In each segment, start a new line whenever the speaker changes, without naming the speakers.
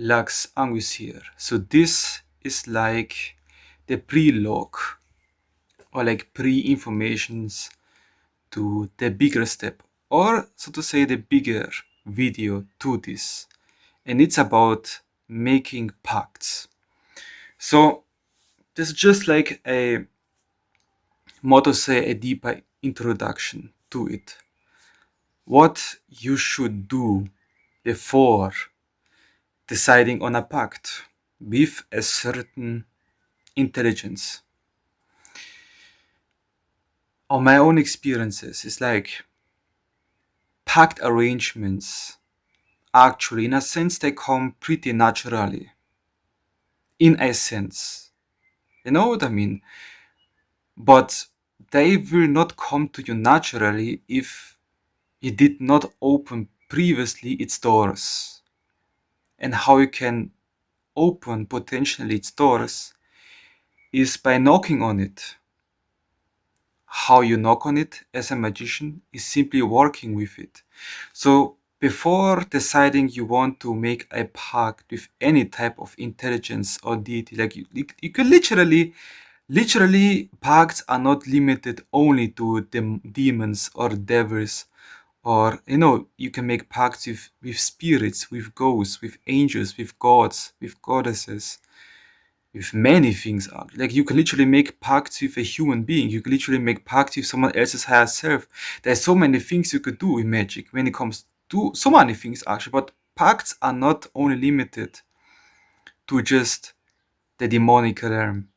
Lux Angus here. So this is like the pre-log or like pre-informations to the bigger step, or so to say the bigger video to this. And it's about making pacts. So this is just like a more to say a deeper introduction to it. What you should do before deciding on a pact with a certain intelligence. On my own experiences, it's like pact arrangements actually, in a sense, they come pretty naturally. In a sense. You know what I mean? But they will not come to you naturally if you did not open previously its doors. And how you can open potentially its doors is by knocking on it. How you knock on it as a magician is simply working with it. So before deciding you want to make a pact with any type of intelligence or deity, like you could literally pacts are not limited only to demons or devils, or you can make pacts with spirits, with ghosts, with angels, with gods, with goddesses, with many things. Like you can literally make pacts with a human being. You can literally make pacts with someone else's higher self. There's so many things you could do in magic when it comes to so many things actually. But pacts are not only limited to just the demonic realm.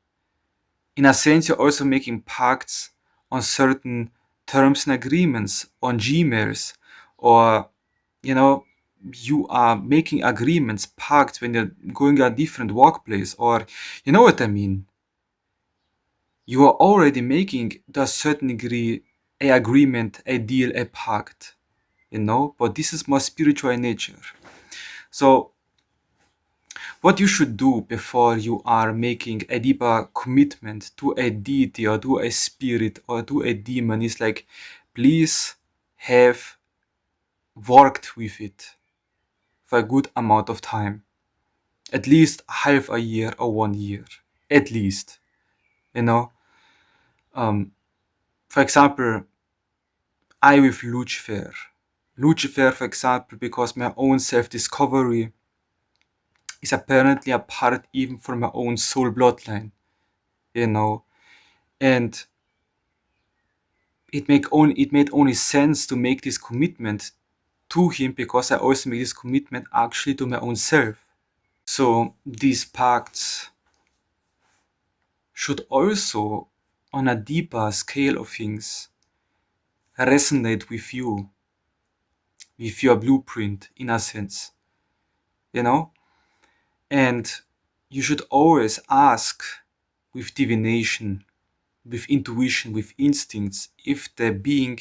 In a sense, you're also making pacts on certain terms and agreements, on Gmails, or you are making agreements, pacts when you're going to a different workplace, or you know what I mean. You are already making to a certain degree a agreement, a deal, a pact, but this is more spiritual in nature. So what you should do before you are making a deeper commitment to a deity or to a spirit or to a demon is like, please have worked with it for a good amount of time, at least half a year or 1 year, at least. you know for example, I with Lucifer, for example, because my own self-discovery is apparently a part even from my own soul bloodline, and it made only sense to make this commitment to him because I also made this commitment actually to my own self. So these pacts should also, on a deeper scale of things, resonate with you, with your blueprint in a sense, and you should always ask with divination, with intuition, with instincts, if the being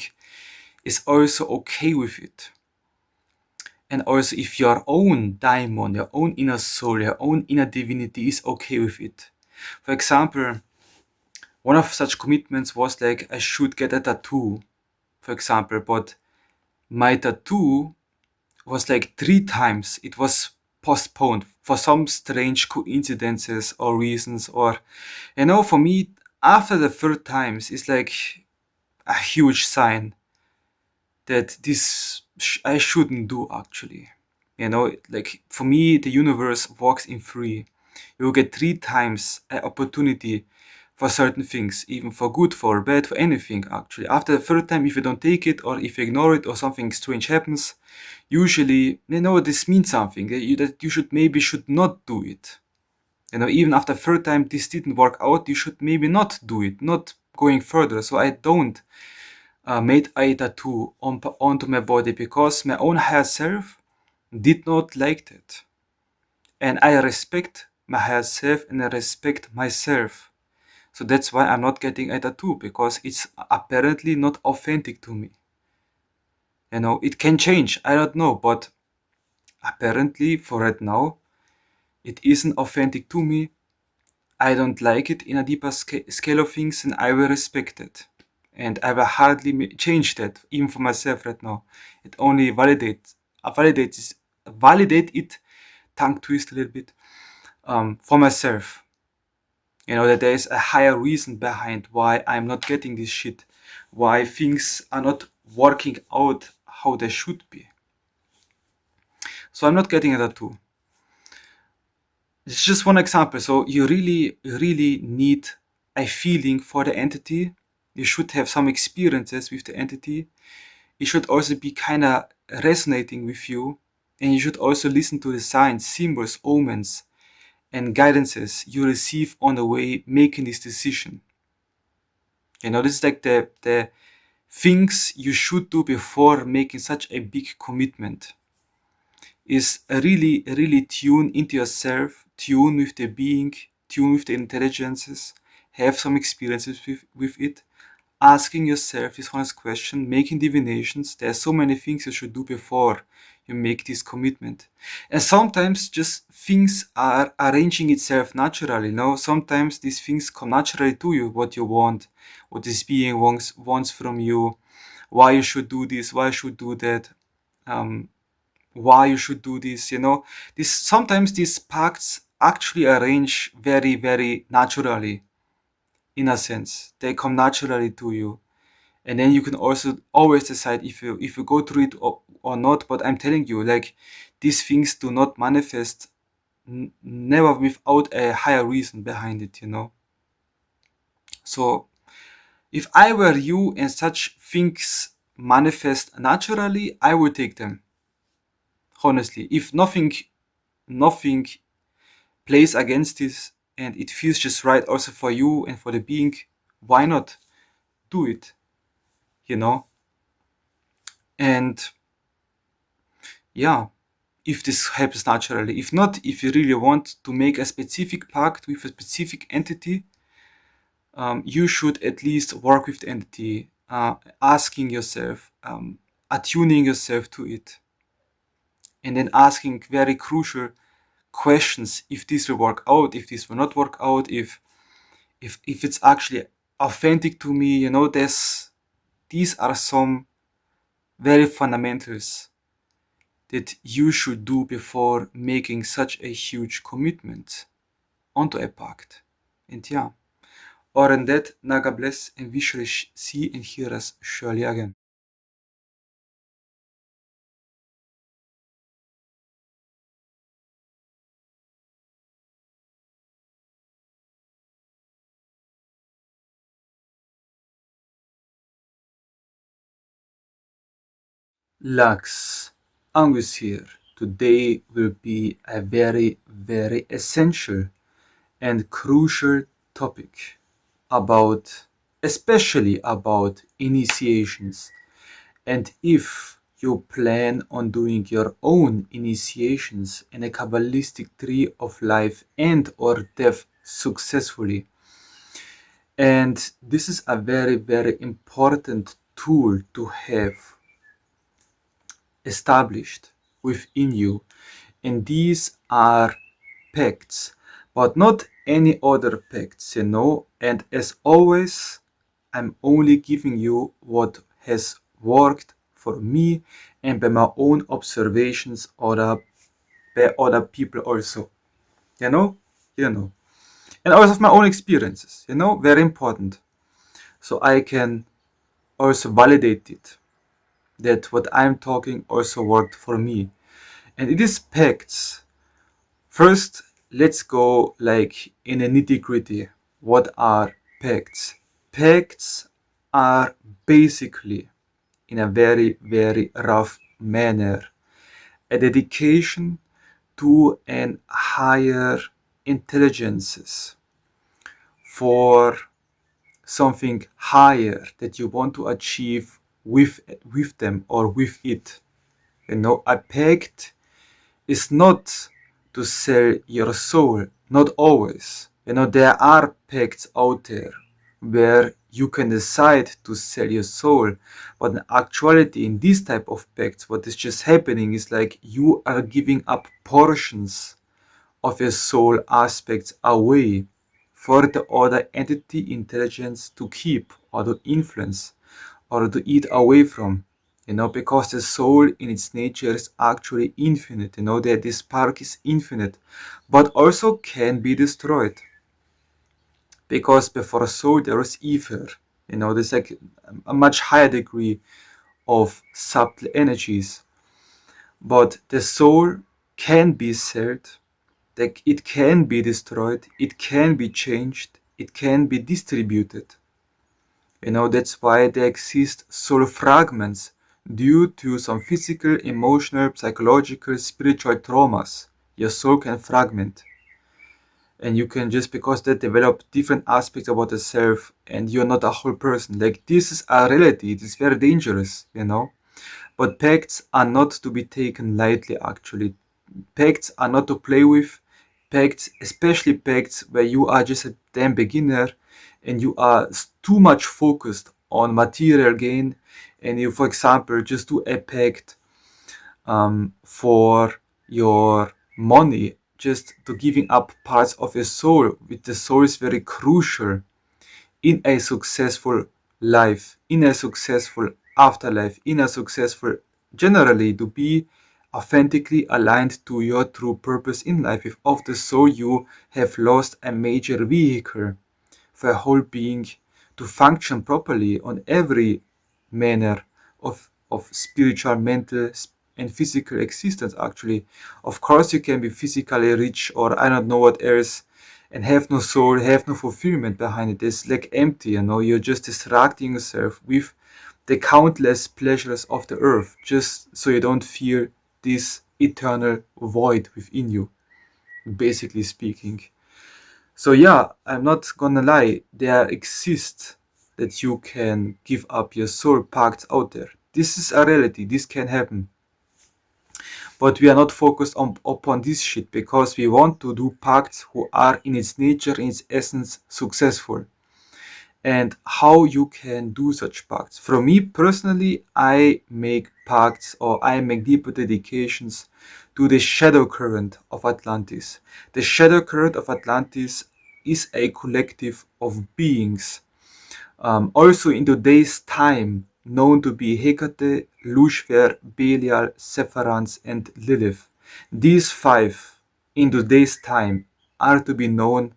is also okay with it. And also if your own daimon, your own inner soul, your own inner divinity is okay with it. For example, one of such commitments was like, I should get a tattoo, for example, but my tattoo was like 3 times. It was postponed for some strange coincidences or reasons, or, for me, after the third times, it's like a huge sign that this I shouldn't do actually. Like for me, the universe works in three. You get 3 times an opportunity for certain things, even for good, for bad, for anything actually. After the third time, if you don't take it or if you ignore it or something strange happens, usually, this means something, that you should not do it. Even after third time this didn't work out, you should maybe not do it, not going further. So I don't made a tattoo onto my body because my own higher self did not like that. And I respect my higher self and I respect myself. So that's why I'm not getting a tattoo, because it's apparently not authentic to me. It can change, I don't know, but apparently for right now, it isn't authentic to me. I don't like it in a deeper scale of things, and I will respect it. And I will hardly change that, even for myself right now. It only validate it tongue twist a little bit, for myself. That there is a higher reason behind why I'm not getting this shit, why things are not working out how they should be. So I'm not getting a tattoo. It's just one example. So you really need a feeling for the entity. You should have some experiences with the entity. It should also be kind of resonating with you. And you should also listen to the signs, symbols, omens, and guidances you receive on the way making this decision. This is like the things you should do before making such a big commitment. Is really tune into yourself, tune with the being, tune with the intelligences, have some experiences with it, asking yourself this honest question, making divinations. There are so many things you should do before you make this commitment. And sometimes just things are arranging itself naturally. Sometimes these things come naturally to you, what you want, what this being wants from you, why you should do this, why you should do that, why you should do this. Sometimes these pacts actually arrange very, very naturally. In a sense, they come naturally to you, and then you can also always decide if you go through it or not. But I'm telling you, like, these things do not manifest never without a higher reason behind it. So if I were you and such things manifest naturally, I would take them, honestly. If nothing plays against this and it feels just right also for you and for the being, why not do it? And yeah, if this happens naturally. If not, if you really want to make a specific pact with a specific entity, you should at least work with the entity, asking yourself, attuning yourself to it, and then asking very crucial questions: if this will work out, if this will not work out, if it's actually authentic to me. These are some very fundamentals that you should do before making such a huge commitment onto a pact. And yeah, other than that, Naga bless, and we shall see and hear us surely again. Lux, Angus here. Today will be a very, very essential and crucial topic about, especially about initiations. And if you plan on doing your own initiations in a Kabbalistic tree of life and or death successfully. And this is a very, very important tool to have established within you. And these are pacts, but not any other pacts. And as always, I'm only giving you what has worked for me and by my own observations or by other people also. You know? You know. And also of my own experiences, very important. So I can also validate it, that what I'm talking also worked for me. And it is pacts. First, let's go like in a nitty gritty. What are pacts? Pacts are basically, in a very, very rough manner, a dedication to an higher intelligences for something higher that you want to achieve with them or with it. A pact is not to sell your soul, not always. There are pacts out there where you can decide to sell your soul, but in actuality, in this type of pacts, what is just happening is like you are giving up portions of your soul aspects away for the other entity intelligence to keep or to influence or to eat away from. because the soul in its nature is actually infinite, that this spark is infinite, but also can be destroyed, because before a soul there is ether. There's like a much higher degree of subtle energies, but the soul can be said that it can be destroyed, it can be changed, it can be distributed. That's why there exist soul fragments due to some physical, emotional, psychological, spiritual traumas. Your soul can fragment, and you can, just because they develop different aspects about yourself, and you're not a whole person. Like, this is a reality. It is very dangerous, But pacts are not to be taken lightly, actually. Pacts are not to play with. Pacts, especially pacts where you are just a damn beginner and you are too much focused on material gain, and you, for example, just do a pact for your money, just to giving up parts of your soul, which the soul is very crucial in a successful life, in a successful afterlife, in a successful, generally, to be authentically aligned to your true purpose in life. If of the soul you have lost a major vehicle for a whole being to function properly on every manner of spiritual, mental, and physical existence, actually. Of course, you can be physically rich, or I don't know what else, and have no soul, have no fulfillment behind it. It's like empty, you're just distracting yourself with the countless pleasures of the earth, just so you don't feel this eternal void within you, basically speaking. So yeah, I'm not gonna lie, there exists that you can give up your soul pacts out there. This is a reality, this can happen. But we are not focused upon this shit, because we want to do pacts who are in its nature, in its essence, successful. And how you can do such pacts. For me personally, I make pacts, or I make deeper dedications to the shadow current of Atlantis. The shadow current of Atlantis is a collective of beings, also in today's time, known to be Hecate, Lucifer, Belial, Sepharans, and Lilith. These five, in today's time, are to be known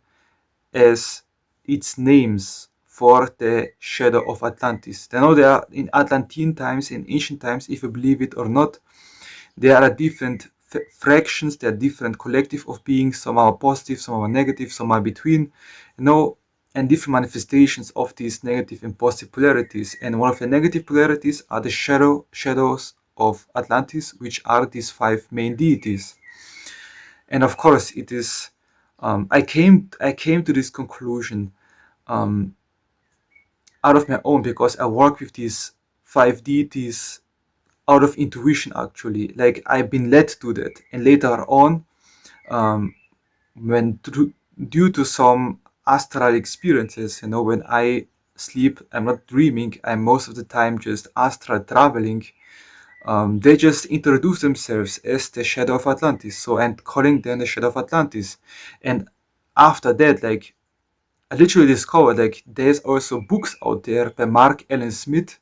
as its names for the shadow of Atlantis. They know they are in Atlantean times, in ancient times, if you believe it or not. There are different fractions, there are different collective of beings. Some are positive, some are negative, some are between, and different manifestations of these negative and positive polarities. And one of the negative polarities are the shadows of Atlantis, which are these five main deities. And of course, it is. I came to this conclusion out of my own, because I work with these five deities out of intuition, actually. Like, I've been led to that, and later on, when due to some astral experiences, when I sleep, I'm not dreaming, I'm most of the time just astral traveling. They just introduce themselves as the Shadow of Atlantis, so, and calling them the Shadow of Atlantis. And after that, like, I literally discovered, like, there's also books out there by Mark Allen Smith,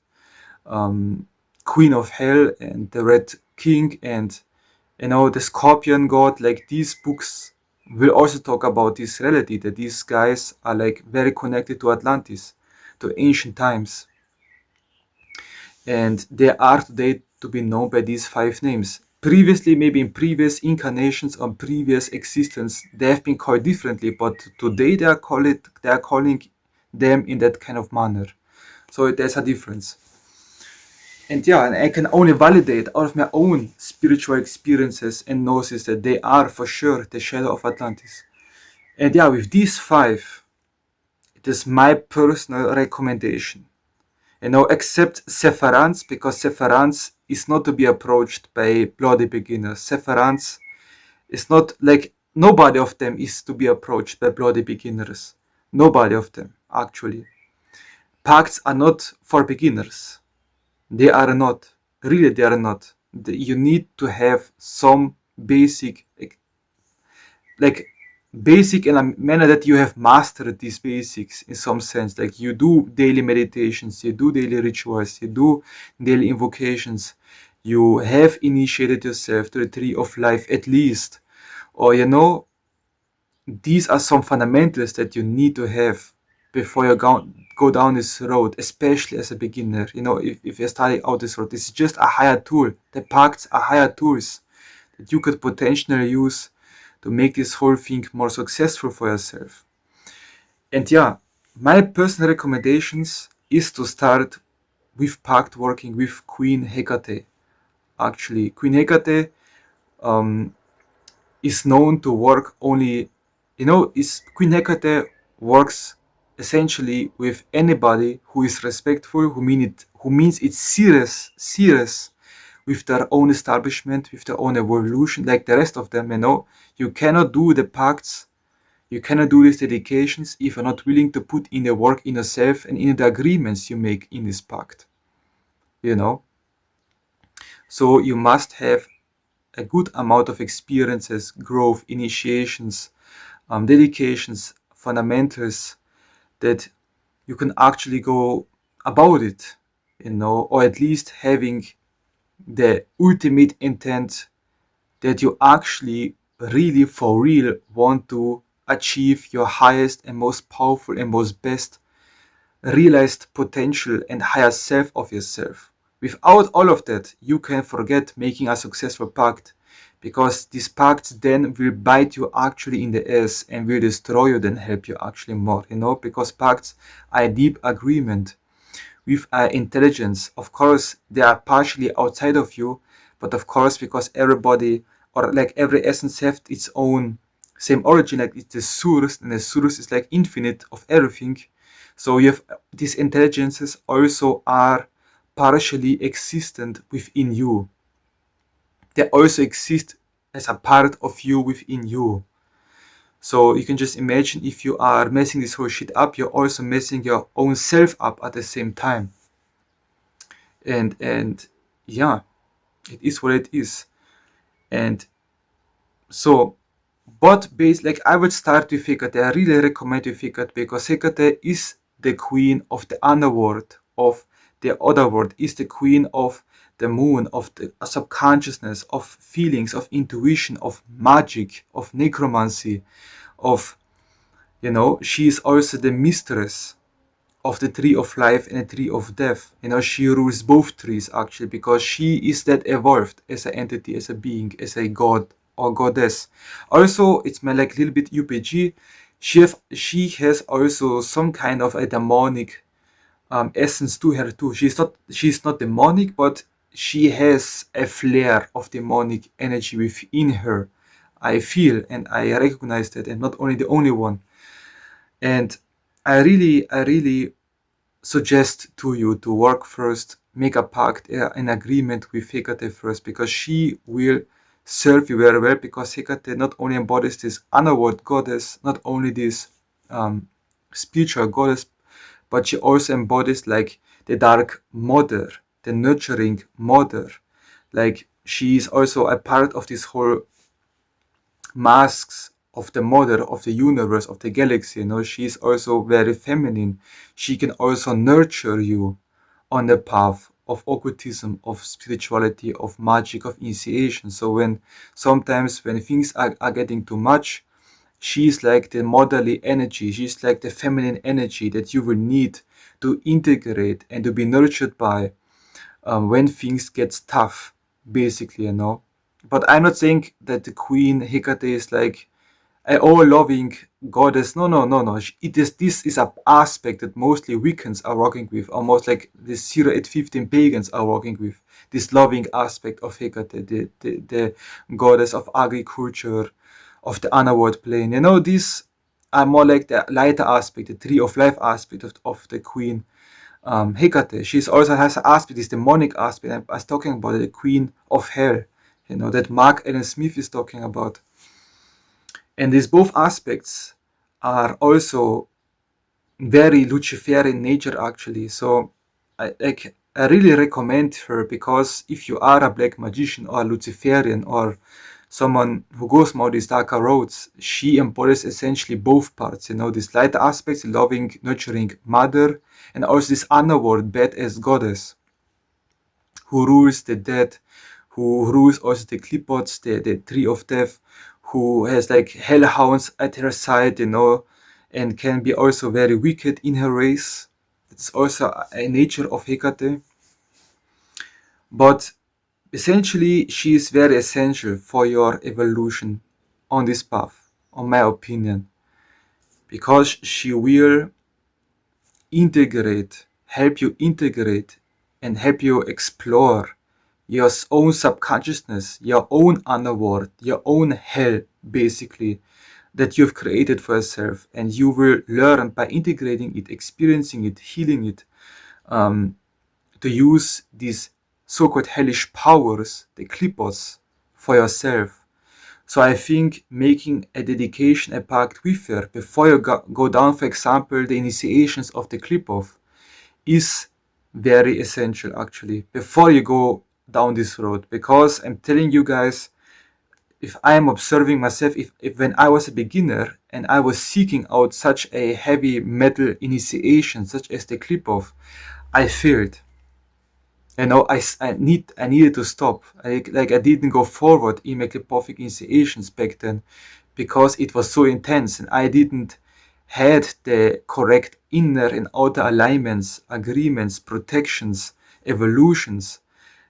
Queen of Hell and the Red King, and the Scorpion God. Like, these books will also talk about this reality, that these guys are like very connected to Atlantis, to ancient times, and they are today to be known by these five names. Previously, maybe in previous incarnations or previous existence, they have been called differently, but today they are calling them in that kind of manner. So there's a difference. And yeah, and I can only validate out of my own spiritual experiences and gnosis that they are for sure the shadow of Atlantis. And yeah, with these five, it is my personal recommendation. Except Sepharans, because Sepharans is not to be approached by bloody beginners. Sepharans is not, like, nobody of them is to be approached by bloody beginners. Nobody of them, actually. Pacts are not for beginners. They are not. Really, they are not. You need to have some basic, like, basic in a manner that you have mastered these basics in some sense. Like you do daily meditations, you do daily rituals, you do daily invocations, you have initiated yourself to the tree of life at least, or these are some fundamentals that you need to have before you go down this road, especially as a beginner. If you're starting out this road, this is just a higher tool. The pacts are higher tools that you could potentially use to make this whole thing more successful for yourself. And yeah, my personal recommendations is to start with pact working with Queen Hecate. Actually, Queen Hecate is known to work only, is Queen Hecate works essentially with anybody who is respectful, who means it's serious with their own establishment, with their own evolution, like the rest of them. You cannot do the pacts, you cannot do these dedications if you're not willing to put in the work in yourself and in the agreements you make in this pact. So you must have a good amount of experiences, growth, initiations, dedications, fundamentals that you can actually go about it, or at least having the ultimate intent that you actually really for real want to achieve your highest and most powerful and most best realized potential and higher self of yourself. Without all of that, you can forget making a successful pact, because these pacts then will bite you actually in the ass and will destroy you than help you actually more, because pacts are a deep agreement with intelligence. Of course, they are partially outside of you, but of course, because everybody, or like every essence, have its own same origin, like it's the source, and the source is like infinite of everything. So you have these intelligences also are partially existent within you. They also exist as a part of you within you. So you can just imagine, if you are messing this whole shit up, you're also messing your own self up at the same time. And yeah, it is what it is. And so, but like I would start with Hecate. I really recommend with Hecate, because Hecate is the queen of the underworld, of the other world, is the queen of the moon, of the subconsciousness, of feelings, of intuition, of magic, of necromancy, of, she is also the mistress of the tree of life and the tree of death. She rules both trees actually, because she is that evolved as an entity, as a being, as a god or goddess. Also, it's my like little bit UPG. She has also some kind of a demonic essence to her too. She's not demonic, but she has a flare of demonic energy within her. I feel and I recognize that, and not only the only one. And I really suggest to you to work first, make a pact, an agreement with Hecate first, because she will serve you very well, because Hecate not only embodies this underworld goddess, not only this spiritual goddess, but she also embodies like the dark mother, the nurturing mother. Like she is also a part of this whole masks of the mother of the universe, of the galaxy. She is also very feminine. She can also nurture you on the path of occultism, of spirituality, of magic, of initiation. So sometimes when things are getting too much, she's like the motherly energy, she's like the feminine energy that you will need to integrate and to be nurtured by when things get tough, basically. But I'm not saying that the Queen Hecate is like an all-loving goddess. No. This is an aspect that mostly Wiccans are working with, almost like the 0 8 15 pagans are working with. This loving aspect of Hecate, the goddess of agriculture, of the underworld plane. These are more like the lighter aspect, the tree of life aspect of the Queen Hecate. She also has an aspect, this demonic aspect. I was talking about the Queen of Hell, that Mark Allen Smith is talking about. And these both aspects are also very Luciferian nature, actually. So I really recommend her, because if you are a black magician or a Luciferian or someone who goes more these darker roads, she embodies essentially both parts, this light aspects, loving, nurturing mother, and also this underworld, badass goddess, who rules the dead, who rules also the clipots, the tree of death, who has like hellhounds at her side, and can be also very wicked in her race. It's also a nature of Hecate. But essentially, she is very essential for your evolution on this path, on my opinion, because she will help you integrate, and help you explore your own subconsciousness, your own underworld, your own hell, basically, that you've created for yourself. And you will learn by integrating it, experiencing it, healing it, to use these so-called hellish powers, the clipos, for yourself. So I think making a dedication, a pact with her, before you go down, for example, the initiations of the clip-off, is very essential, actually, before you go down this road. Because I'm telling you guys, if I am observing myself, if when I was a beginner and I was seeking out such a heavy metal initiation, such as the clip-off, I failed. I needed to stop. I didn't go forward in my clipothic initiations back then, because it was so intense, and I didn't had the correct inner and outer alignments, agreements, protections, evolutions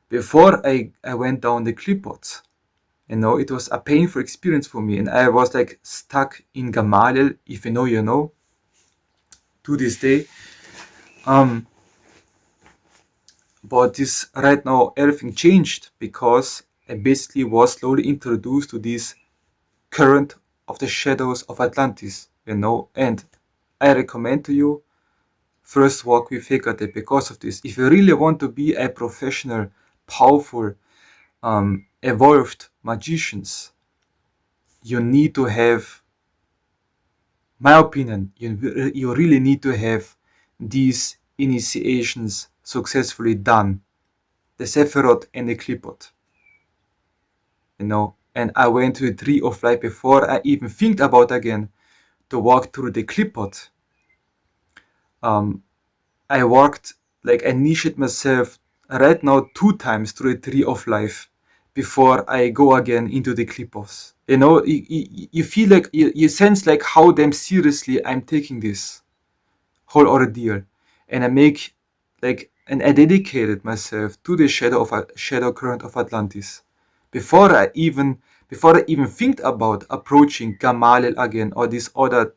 before I went down the clipots. It was a painful experience for me, and I was like stuck in Gamaliel, if you know, to this day. But this right now, everything changed, because I basically was slowly introduced to this current of the shadows of Atlantis, and I recommend to you, first walk with Hecate because of this. If you really want to be a professional, powerful, evolved magicians, you need to have, my opinion, you really need to have these initiations successfully done, the Sephiroth and the Clipot. And I went to the Tree of Life before I even think about again to walk through the Clipot. I walked, like, I niched myself right now 2 times through the Tree of Life before I go again into the Clipos. You feel like, you sense like how damn seriously I'm taking this whole ordeal, and I dedicated myself to the shadow current of Atlantis before I even think about approaching Gamaliel again, or these other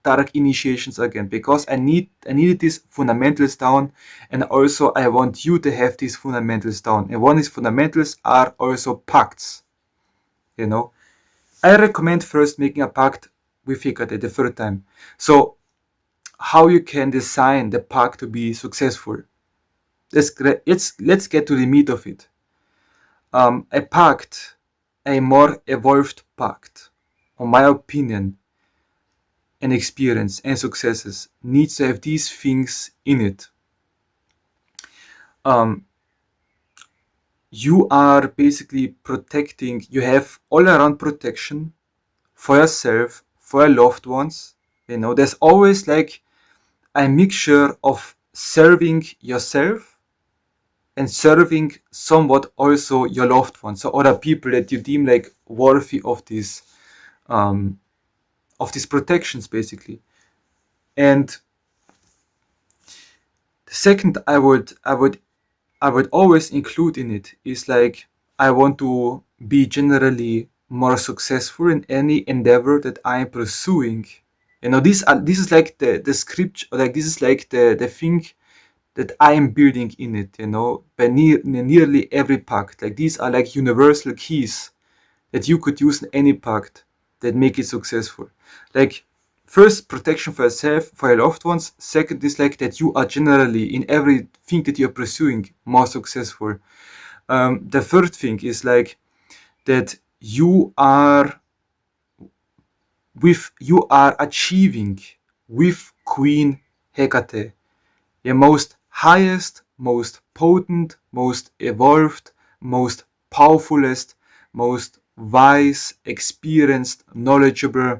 dark initiations again, because I needed these fundamentals down, and also I want you to have these fundamentals down. And one of these fundamentals are also pacts. I recommend first making a pact with Hecate the third time. So how you can design the pact to be successful? Let's get to the meat of it. A pact, a more evolved pact, in my opinion, and experience and successes, needs to have these things in it. You are basically protecting, you have all around protection for yourself, for your loved ones. There's always like a mixture of serving yourself and serving somewhat also your loved ones, so other people that you deem like worthy of these protections, basically. And the second I would always include in it is like, I want to be generally more successful in any endeavor that I am pursuing. This is like the script, or like this is like the thing that I am building in it, by nearly every pact. Like, these are like universal keys that you could use in any pact that make it successful. Like, first, protection for yourself, for your loved ones. Second is like that you are generally, in everything that you're pursuing, more successful. The third thing is like that you are achieving with Queen Hecate your most highest, most potent, most evolved, most powerfulest, most wise, experienced, knowledgeable,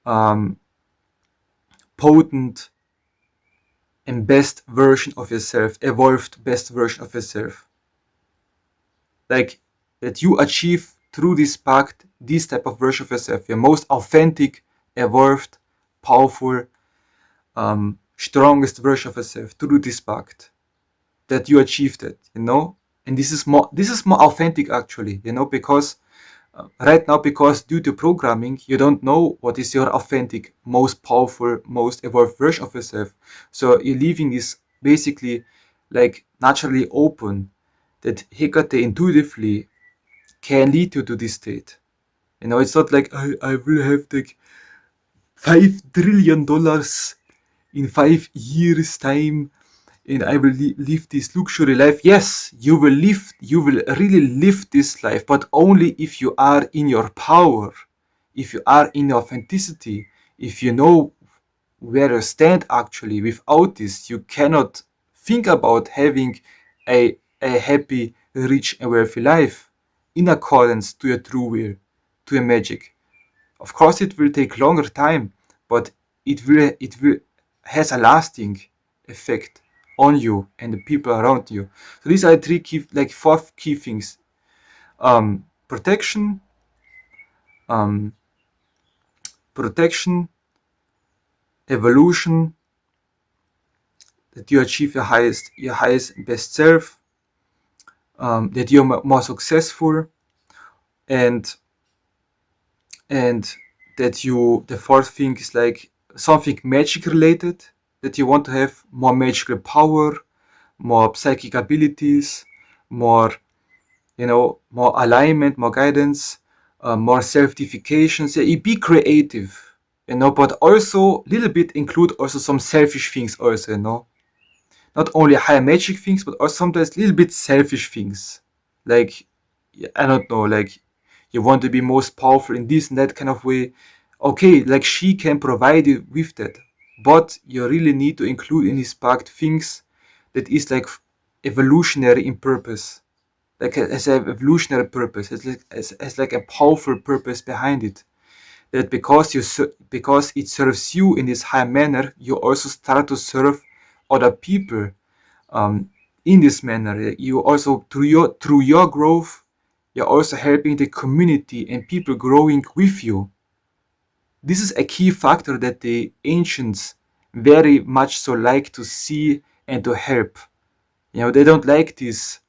um, potent, and best version of yourself, evolved best version of yourself. Like that you achieve through this pact, this type of version of yourself, your most authentic, evolved, powerful, strongest version of yourself through this pact. That you achieved it, and this is more authentic actually, because right now, because due to programming, you don't know what is your authentic, most powerful, most evolved version of yourself. So you're leaving this basically like naturally open, that Hecate intuitively can lead you to this state. It's not like I will have like $5 trillion in 5 years time, and I will live this luxury life. Yes, you will really live this life, but only if you are in your power, if you are in authenticity, if you know where you stand actually. Without this, you cannot think about having a happy, rich, and wealthy life in accordance to your true will, to your magic. Of course, it will take longer time, but it will has a lasting effect on you and the people around you. So these are three key, like four key things: protection, um, protection, evolution, that you achieve your highest and best self, that you're more successful, and and that you, the fourth thing is like something magic related, that you want to have more magical power, more psychic abilities, more more alignment, more guidance, more self-deification. So you be creative, but also a little bit include also some selfish things also, not only high magic things, but also sometimes a little bit selfish things. Like, I don't know, like you want to be most powerful in this and that kind of way. Okay, like she can provide you with that, but you really need to include in this pact things that is like evolutionary in purpose, like as an evolutionary purpose, as like a powerful purpose behind it. That because it serves you in this high manner, you also start to serve other people in this manner. You also through your growth, you're also helping the community and people growing with you. This is a key factor that the ancients very much so like to see and to help. They don't like this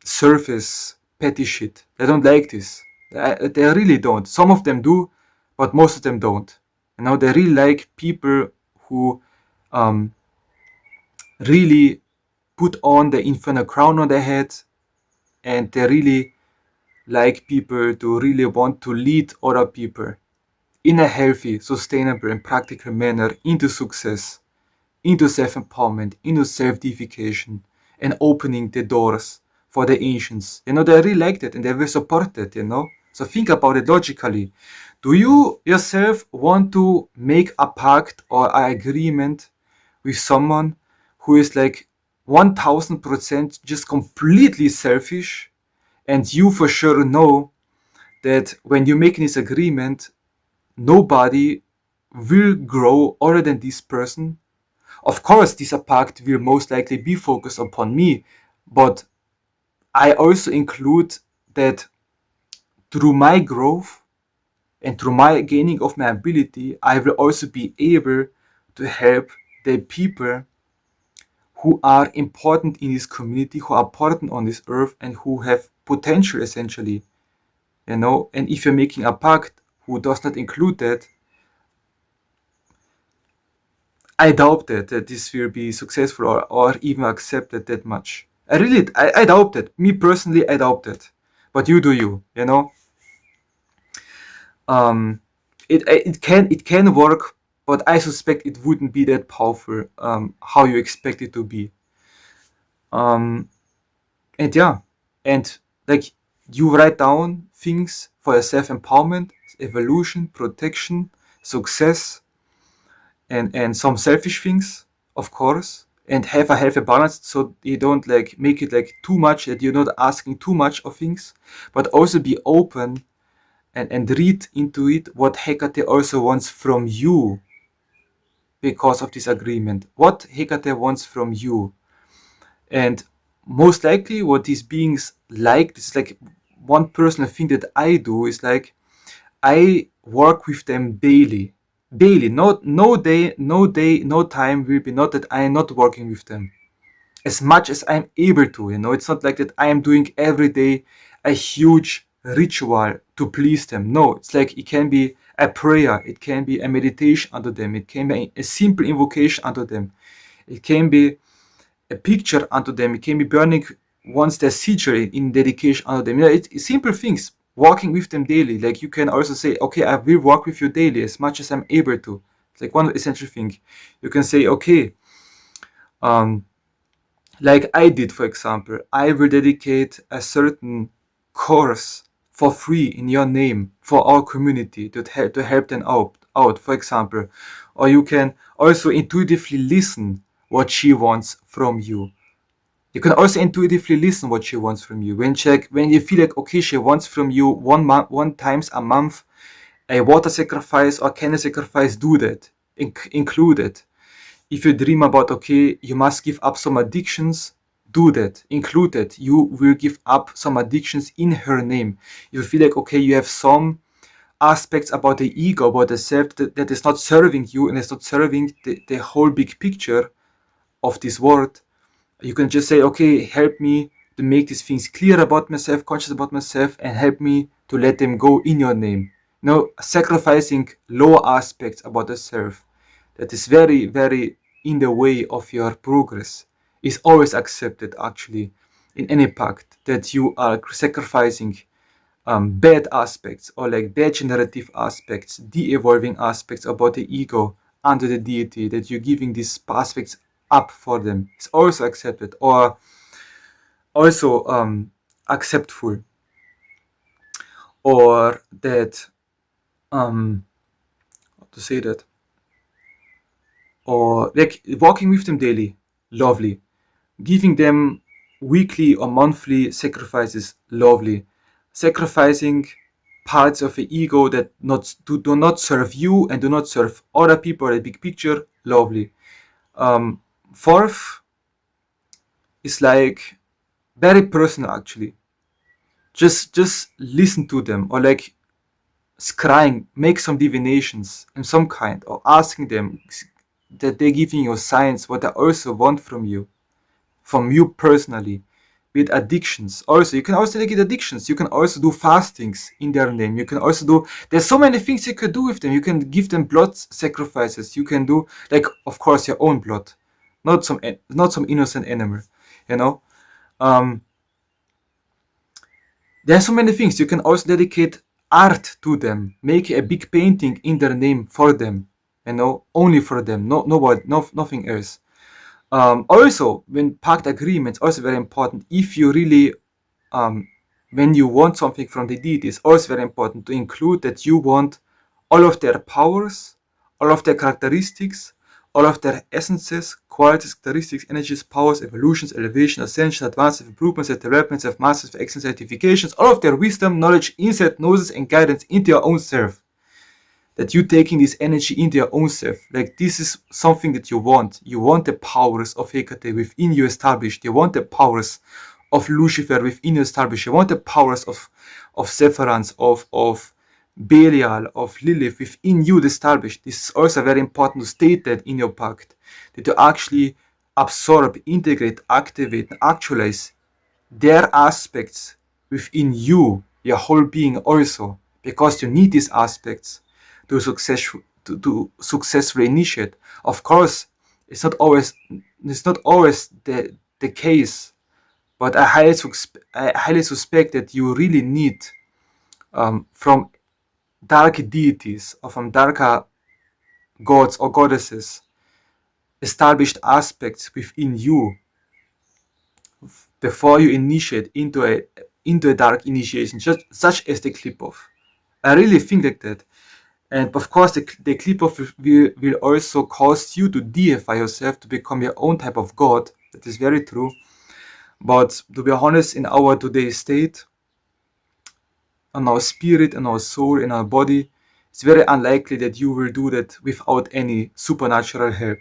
surface petty shit. They don't like this. They really don't. Some of them do, but most of them don't. They really like people who really put on the infernal crown on their head, and they really like people to really want to lead other people in a healthy, sustainable, and practical manner into success, into self-empowerment, into self-deification, and opening the doors for the ancients. They really like that, and they will support that, So think about it logically. Do you yourself want to make a pact or an agreement with someone who is like 1000% just completely selfish, and you for sure know that when you make this agreement, nobody will grow other than this person? Of course, this pact will most likely be focused upon me, but I also include that through my growth and through my gaining of my ability, I will also be able to help the people who are important in this community, who are important on this earth, and who have potential essentially. And if you're making a pact who does not include that, I doubt that this will be successful or even accepted that much. I doubt it. Me personally, I doubt it. But you do you, it can work, but I suspect it wouldn't be that powerful how you expect it to be. And yeah, and like you write down things for your self-empowerment, evolution, protection, success, and some selfish things, of course, and have a healthy balance, so you don't like make it like too much, that you're not asking too much of things, but also be open and read into it what Hecate also wants from you because of this agreement. What Hecate wants from you. And most likely what these beings like, this is like one personal thing that I do, is like I work with them daily. Daily. No day, no time will be not that I am not working with them. As much as I'm able to, it's not like that I am doing every day a huge ritual to please them. No, it's like it can be a prayer, it can be a meditation unto them, it can be a simple invocation unto them, it can be a picture unto them, it can be burning once their sigil in dedication unto them. It's simple things, walking with them daily. Like you can also say, okay, I will walk with you daily as much as I'm able to. It's like one essential thing. You can say, okay, like I did, for example, I will dedicate a certain course for free in your name for our community to help them out, for example. Or you can also intuitively listen what she wants from you. You can also intuitively listen what she wants from you. When you feel like, okay, she wants from you one times a month a water sacrifice or candle sacrifice, do that. Include it. If you dream about, okay, you must give up some addictions, do that. Include it. You will give up some addictions in her name. If you feel like, okay, you have some aspects about the ego, about the self that is not serving you and is not serving the whole big picture of this world, you can just say, okay, help me to make these things clear about myself, conscious about myself, and help me to let them go in your name. Sacrificing lower aspects about the self that is very, very in the way of your progress is always accepted, actually, in any pact, that you are sacrificing bad aspects or like degenerative aspects, de-evolving aspects about the ego under the deity, that you're giving these aspects up for them. It's also accepted, or also acceptful, or that how to say that, or like walking with them daily, lovely. Giving them weekly or monthly sacrifices, lovely. Sacrificing parts of the ego that do not serve you and do not serve other people, the big picture, lovely. Fourth is like very personal, actually. Just listen to them, or like scrying, make some divinations in some kind, or asking them that they're giving you signs what they also want from you personally. With addictions, also you can also take it addictions, you can also do fastings in their name, you can also do, there's so many things you could do with them. You can give them blood sacrifices, you can do, like, of course, your own blood, not some innocent animal, you know. There's so many things. You can also dedicate art to them, make a big painting in their name for them, only for them, nothing else. Also, when pact agreements, also very important. If you really, when you want something from the deity, it's also very important to include that you want all of their powers, all of their characteristics, all of their essences, qualities, characteristics, energies, powers, evolutions, elevation, ascension, advances, improvements, developments of masters, excellence, certifications, all of their wisdom, knowledge, insight, gnosis, and guidance into your own self. That you taking this energy into your own self. Like, this is something that you want. You want the powers of Hecate within you established. You want the powers of Lucifer within you established. You want the powers of Sephiroth, of Belial, of Lilith within you established. This is also very important to state that in your pact. That you actually absorb, integrate, activate, and actualize their aspects within you, your whole being also. Because you need these aspects to successfully initiate. Of course, it's not always the case, but I highly suspect that you really need, from dark deities or from darker gods or goddesses, established aspects within you before you initiate into a dark initiation, such as the clip off. I really think like that. And of course, the clip of will also cause you to deify yourself, to become your own type of god. That is very true. But to be honest, in our today's state, on our spirit, and our soul, in our body, it's very unlikely that you will do that without any supernatural help.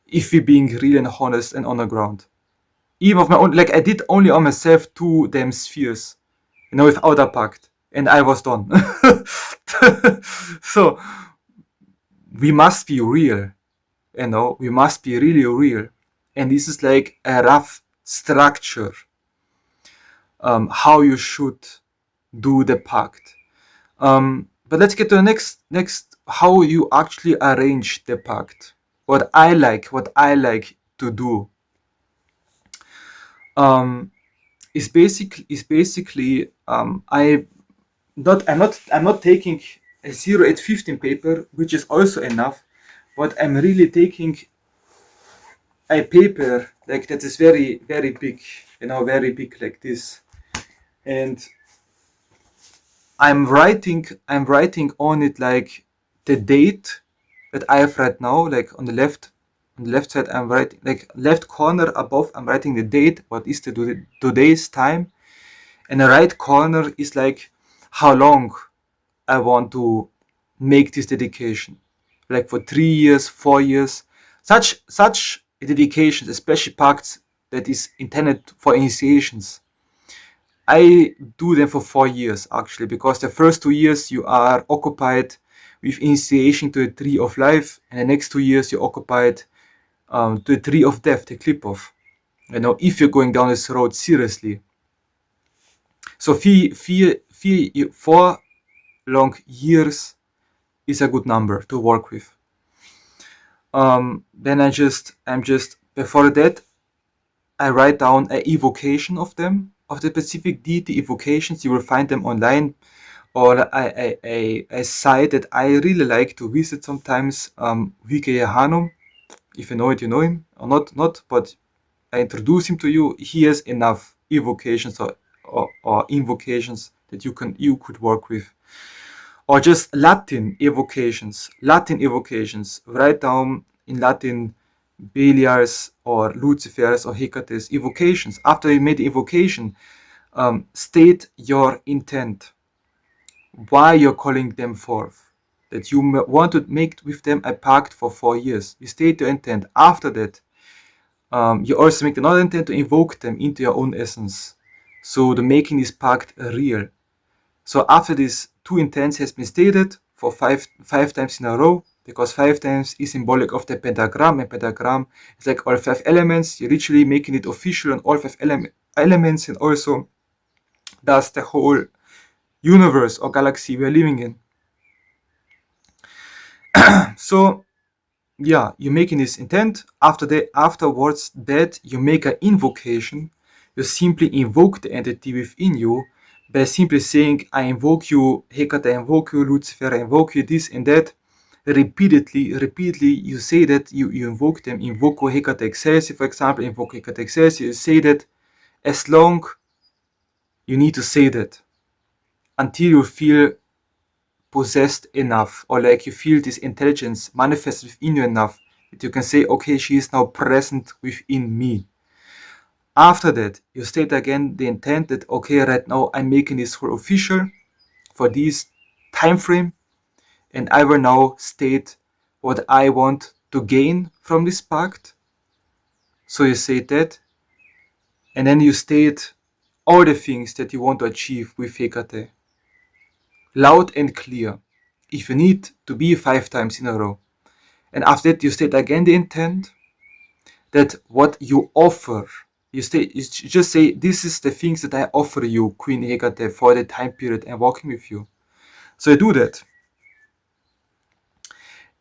If we're being real and honest and on the ground. Even of my own, like I did only on myself 2 damn spheres, without a pact, and I was done. So we must be real, we must be really real. And this is like a rough structure, how you should do the pact. But let's get to the next how you actually arrange the pact. What I like to do is basically I'm not taking a 0 8 15 paper, which is also enough, but I'm really taking a paper like that is very very big, very big like this, and I'm writing on it like the date that I have right now, like on the left side I'm writing, like left corner above I'm writing the date, what is today's time, and the right corner is like how long I want to make this dedication, like for 3 years, 4 years, such dedications, especially pacts that is intended for initiations. I do them for 4 years actually, because the first 2 years you are occupied with initiation to the tree of life, and the next 2 years you're occupied to the tree of death, the clip of. If you're going down this road seriously. So 4 long years is a good number to work with. Then I'm just before that I write down an evocation of them, of the specific deity evocations. You will find them online, or a site that I really like to visit sometimes, Vikeyahanum. If you know it, you know him, or not, but I introduce him to you. He has enough evocations or invocations that you could work with. Or just Latin evocations. Write down in Latin Belial's or Lucifer's or Hecate's evocations. After you made the evocation, state your intent, why you're calling them forth, that you want to make with them a pact for 4 years. You state your intent. After that, you also make another intent to invoke them into your own essence. So the making this pact real. So after these 2 intents has been stated for five times in a row, because 5 times is symbolic of the pentagram, and pentagram is like all 5 elements. You're literally making it official on all 5 elements, and also that's the whole universe or galaxy we're living in. So yeah, you're making this intent. Afterwards that you make an invocation. You simply invoke the entity within you by simply saying, I invoke you Hecate, I invoke you Lucifer, I invoke you this and that. Repeatedly you say that, you invoke them. Invoke Hecate Excelsior, for example, invoke Hecate Excelsior. You say that as long you need to say that until you feel possessed enough, or like you feel this intelligence manifest within you enough that you can say, okay, she is now present within me. After that, you state again the intent that, okay, right now I'm making this for official for this time frame, and I will now state what I want to gain from this pact. So you say that, and then you state all the things that you want to achieve with Hecate, loud and clear, if you need to be 5 times in a row. And after that, you state again the intent that what you offer, you just say, this is the things that I offer you, Queen Hecate, for the time period I'm walking with you. So you do that.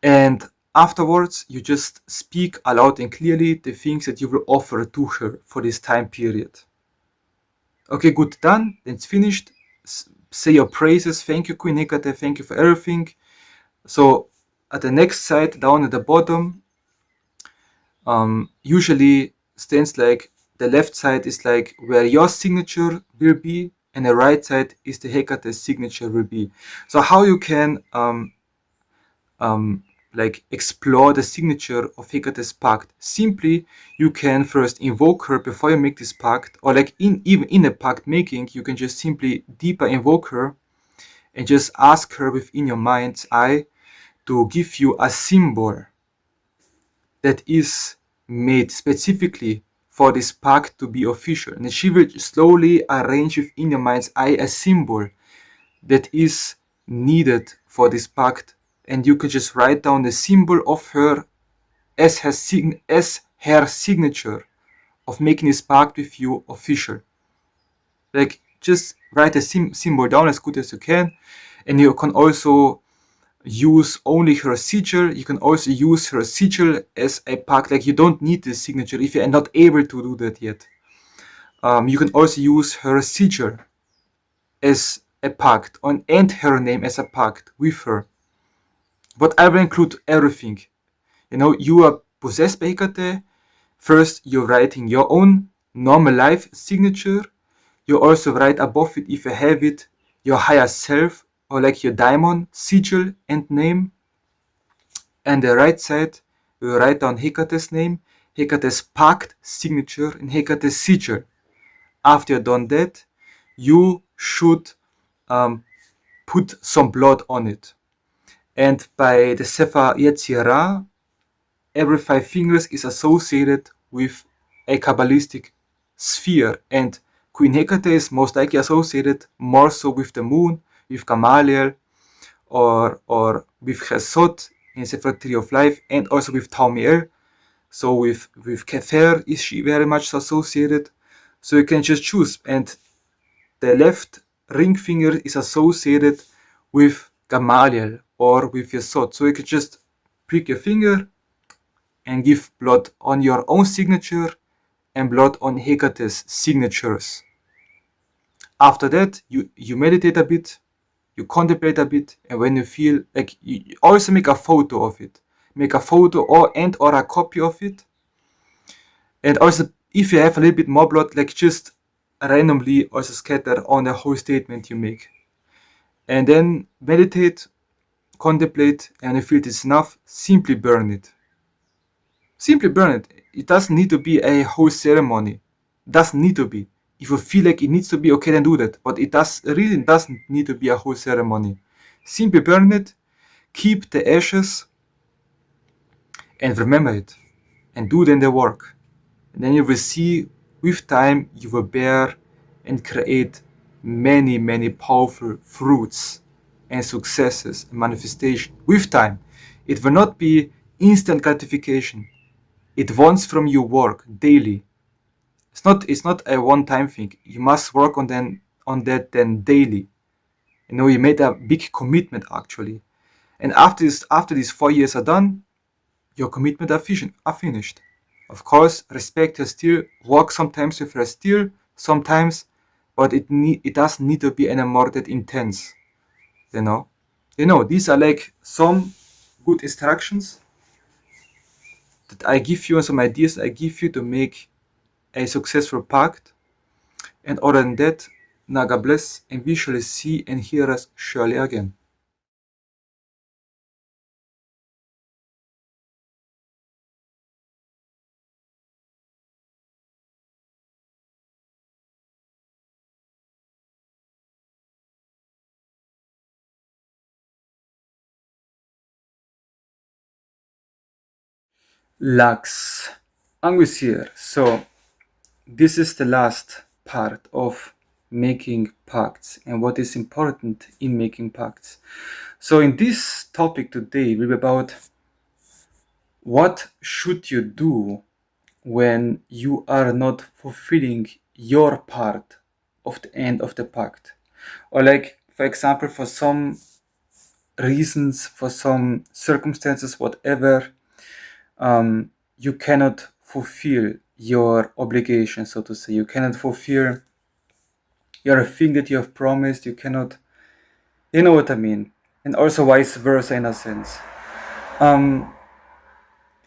And afterwards, you just speak aloud and clearly the things that you will offer to her for this time period. Okay, good, done. Then it's finished. Say your praises. Thank you, Queen Hecate. Thank you for everything. So at the next side, down at the bottom, usually stands like the left side is like where your signature will be, and the right side is the Hecate's signature will be. So how you can like explore the signature of Hecate's pact. Simply, you can first invoke her before you make this pact, or like even in a pact making, you can just simply deeper invoke her and just ask her within your mind's eye to give you a symbol that is made specifically for this pact to be official. And she will slowly arrange within your mind's eye a symbol that is needed for this pact, and you can just write down the symbol of her as her signature of making this pact with you official. Like, just write a symbol down as good as you can, and you can also use only her sigil. You can also use her sigil as a pact. Like, you don't need this signature if you are not able to do that yet. You can also use her sigil as a pact and her name as a pact with her. But I will include everything. You are possessed by Hecate. First, you're writing your own normal life signature. You also write above it, if you have it, your higher self, or like your daimon sigil and name. And the right side, you write down Hecate's name, Hecate's pact signature, and Hecate's sigil. After you've done that, you should put some blood on it. And by the Sefer Yetzirah, every 5 fingers is associated with a Kabbalistic sphere, and Queen Hecate is most likely associated more so with the moon, with Gamaliel, or with Chesod in Sefer Tree of Life, and also with Taumiel. So with Kether is she very much associated. So you can just choose, and the left ring finger is associated with Gamaliel or with Yesod. So you can just prick your finger and give blood on your own signature and blood on Hecate's signatures. After that, you meditate a bit, you contemplate a bit, and when you feel like, you also make a photo of it. Make a photo or a copy of it. And also, if you have a little bit more blood, like, just randomly also scatter on the whole statement you make. And then meditate, contemplate, and when you feel it's enough, simply burn it. Simply burn it. It doesn't need to be a whole ceremony. It doesn't need to be. If you feel like it needs to be, okay, then do that. But it really doesn't need to be a whole ceremony. Simply burn it, keep the ashes, and remember it. And do then the work. And then you will see, with time, you will bear and create many, many powerful fruits and successes and manifestation. With time, it will not be instant gratification. It wants from you work daily. It's not a one-time thing. You must work on that then daily. You made a big commitment actually. And after these 4 years are done, your commitment are finished. Of course, respect her still, work sometimes with her still, sometimes, but it doesn't need to be anymore that intense. These are like some good instructions that I give you, and some ideas I give you to make a successful pact. And other than that, God bless, and we shall see and hear us surely again. Lux. Angus here. So this is the last part of making pacts and what is important in making pacts. So in this topic today, we'll be about what should you do when you are not fulfilling your part of the end of the pact. Or like, for example, for some reasons, for some circumstances, whatever, you cannot fulfill your obligation, so to say. You cannot fulfill your thing that you have promised. You cannot, you know what I mean. And also vice versa in a sense.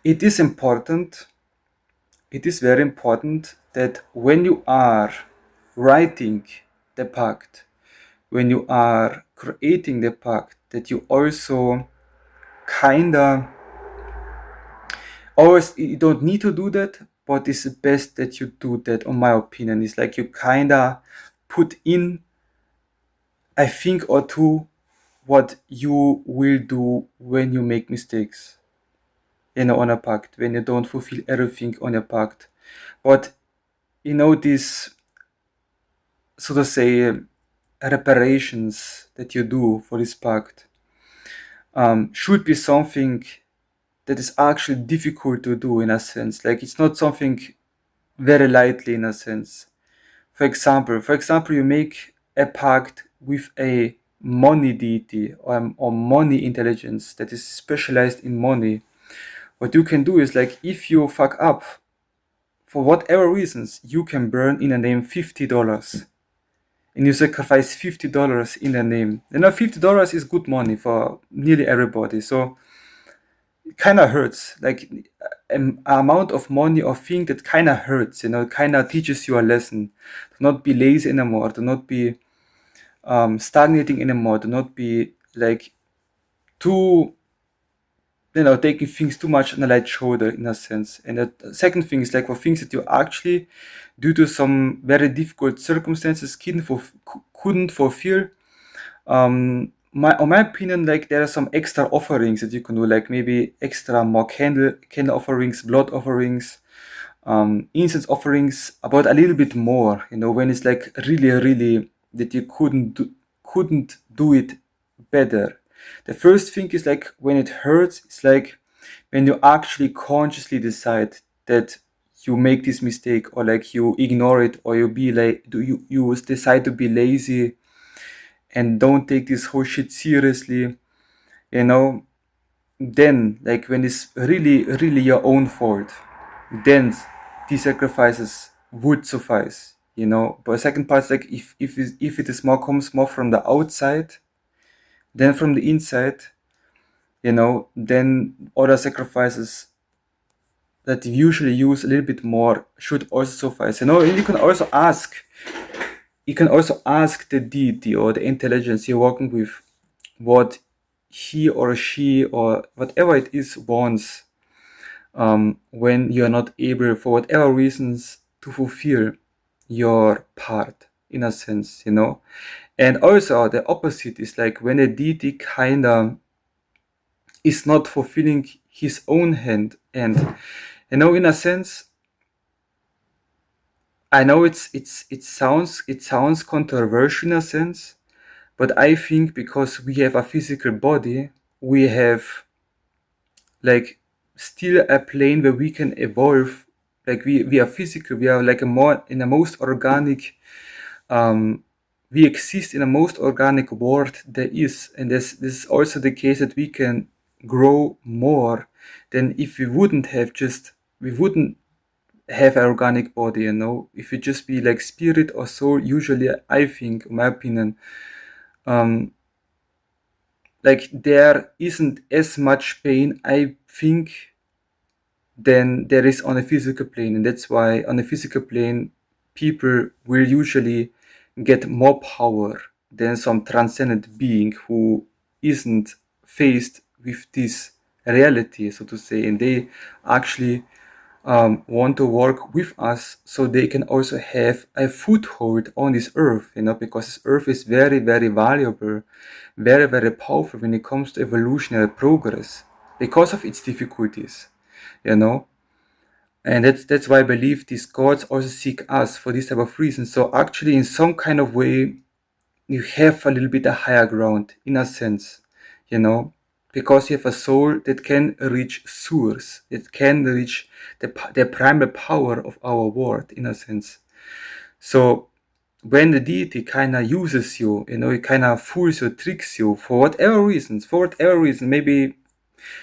It is important, it is very important that when you are writing the pact, when you are creating the pact, that you also kinda always, you don't need to do that, but it's best that you do that, on my opinion. It's like you kinda put in a thing or two what you will do when you make mistakes, on a pact, when you don't fulfill everything on your pact. But this, so to say, reparations that you do for this pact should be something that is actually difficult to do, in a sense. Like, it's not something very lightly, in a sense. For example, you make a pact with a money deity, or money intelligence that is specialized in money. What you can do is, like, if you fuck up for whatever reasons, you can burn in a name $50, and you sacrifice $50 in a name. $50 is good money for nearly everybody. So it kind of hurts. Like, an amount of money or thing that kind of hurts. Kind of teaches you a lesson. To not be lazy anymore. To not be stagnating anymore. To not be like too, taking things too much on a light shoulder, in a sense. And the second thing is, like, for things that you actually, due to some very difficult circumstances, couldn't fulfill. On my opinion, like, there are some extra offerings that you can do, like maybe extra more candle offerings, blood offerings, incense offerings, about a little bit more. When it's like really, really that you couldn't do it better. The first thing is, like, when it hurts, it's like when you actually consciously decide that you make this mistake, or like you ignore it, or you be like, you decide to be lazy and don't take this whole shit seriously, then, like, when it's really, really your own fault, then these sacrifices would suffice. But the second part is, like, if it is more, comes more from the outside than from the inside, then other sacrifices that you usually use a little bit more should also suffice. And you can also ask the deity or the intelligence you're working with what he or she or whatever it is wants, when you're not able, for whatever reasons, to fulfill your part, in a sense. And also the opposite is, like, when a deity kinda is not fulfilling his own hand. And in a sense, I know it sounds controversial, in a sense, but I think because we have a physical body, we have, like, still a plane where we can evolve. Like, we are physical, we are like in the most organic, we exist in the most organic world there is. And this is also the case that we can grow more than if we wouldn't have an organic body. If we just be like spirit or soul, usually, I think, in my opinion, like, there isn't as much pain, I think, than there is on a physical plane. And that's why on a physical plane, people will usually get more power than some transcendent being who isn't faced with this reality, so to say. And they actually want to work with us so they can also have a foothold on this earth, because this earth is very, very valuable, very, very powerful when it comes to evolutionary progress because of its difficulties, and that's why I believe these gods also seek us for this type of reason. So actually, in some kind of way, you have a little bit of higher ground, in a sense, because you have a soul that can reach source, it can reach the primal power of our world, in a sense. So when the deity kind of uses you, it kind of fools you, tricks you for whatever reason, maybe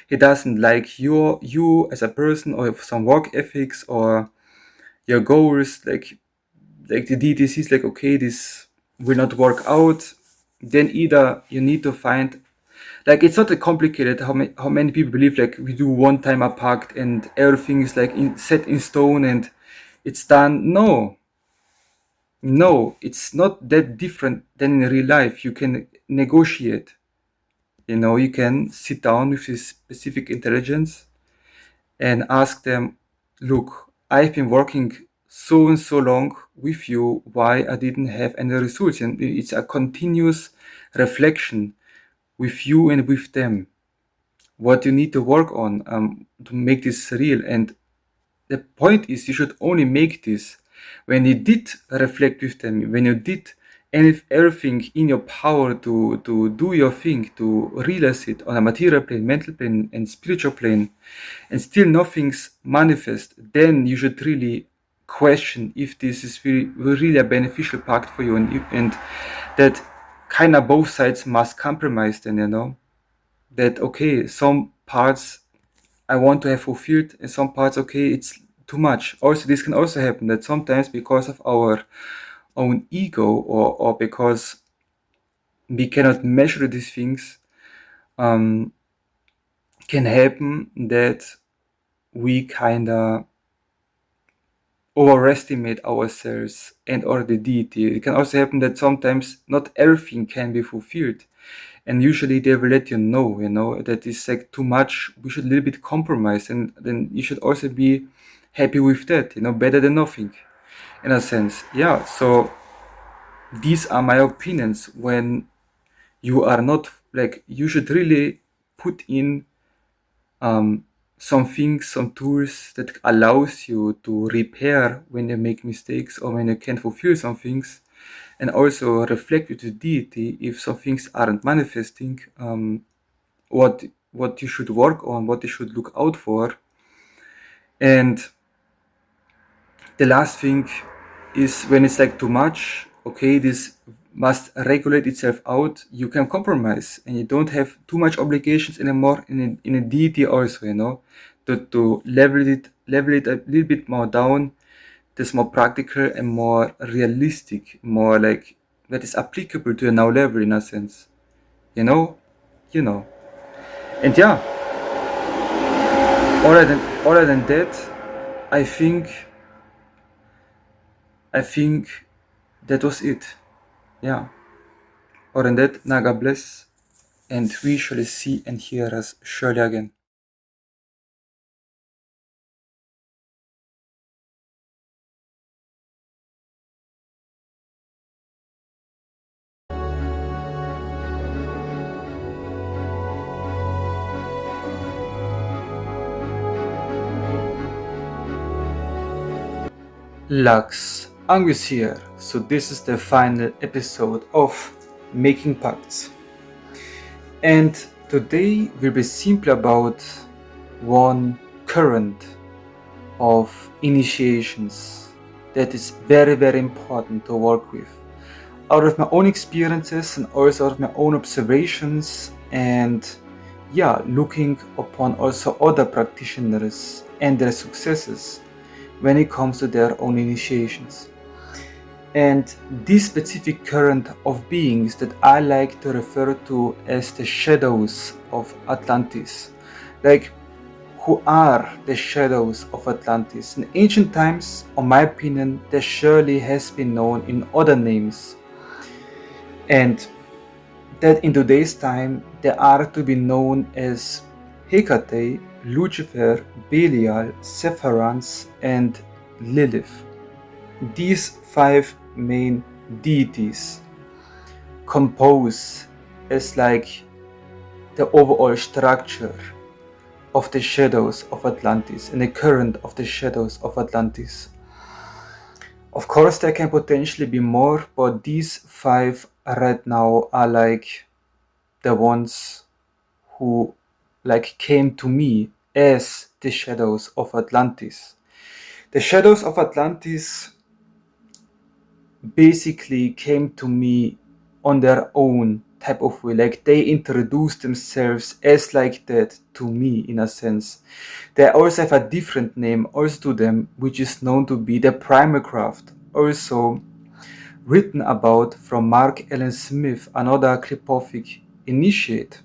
he doesn't like you as a person, or have some work ethics, or your goals, like the deity sees, like, okay, this will not work out. Then either you need to find, like, it's not that complicated how many people believe, like, we do one time a pact and everything is like set in stone and it's done. No, it's not that different than in real life. You can negotiate. You can sit down with this specific intelligence and ask them, look, I've been working so and so long with you, why I didn't have any results. And it's a continuous reflection with you and with them, what you need to work on to make this real. And the point is, you should only make this when you did reflect with them, when you did everything in your power to do your thing, to realize it on a material plane, mental plane, and spiritual plane, and still nothing's manifest, then you should really question if this is really a beneficial pact for you, and that kind of both sides must compromise then, that okay, some parts I want to have fulfilled, and some parts, okay, it's too much. Also, this can also happen that sometimes because of our own ego, or because we cannot measure these things, um, can happen that we kind of overestimate ourselves and or the deity. It can also happen that sometimes not everything can be fulfilled. And usually they will let you know, that is like too much. We should a little bit compromise, and then you should also be happy with that, better than nothing, in a sense. Yeah. So these are my opinions. When you are not like, you should really put in some things, some tools that allows you to repair when you make mistakes or when you can't fulfill some things, and also reflect with the deity if some things aren't manifesting. What you should work on, what you should look out for. And the last thing is, when it's like too much, okay, this must regulate itself out. You can compromise, and you don't have too much obligations anymore in a deity also, to level it a little bit more down. That's more practical and more realistic, more like that is applicable to a now level, in a sense, you know you know and yeah, other than that, I think that was it. Yeah. Other than that, Naga bless, and we shall see and hear us surely again. Lux, Angus here. So this is the final episode of Making Pacts. And today will be simply about one current of initiations that is very, very important to work with. Out of my own experiences and also out of my own observations, and yeah, looking upon also other practitioners and their successes when it comes to their own initiations. And this specific current of beings that I like to refer to as the shadows of Atlantis, like, who are the shadows of Atlantis? In ancient times, in my opinion, they surely has been known in other names, and that in today's time they are to be known as Hecate, Lucifer, Belial, Sepharans, and Lilith. These five main deities compose as like the overall structure of the shadows of Atlantis and the current of the shadows of Atlantis. Of course, there can potentially be more, but these five right now are like the ones who like came to me as the shadows of Atlantis. The shadows of Atlantis basically came to me on their own type of way, like they introduced themselves as like that to me, in a sense. They also have a different name also to them, which is known to be the primal craft, also written about from Mark Allen Smith, another Kripothic initiate.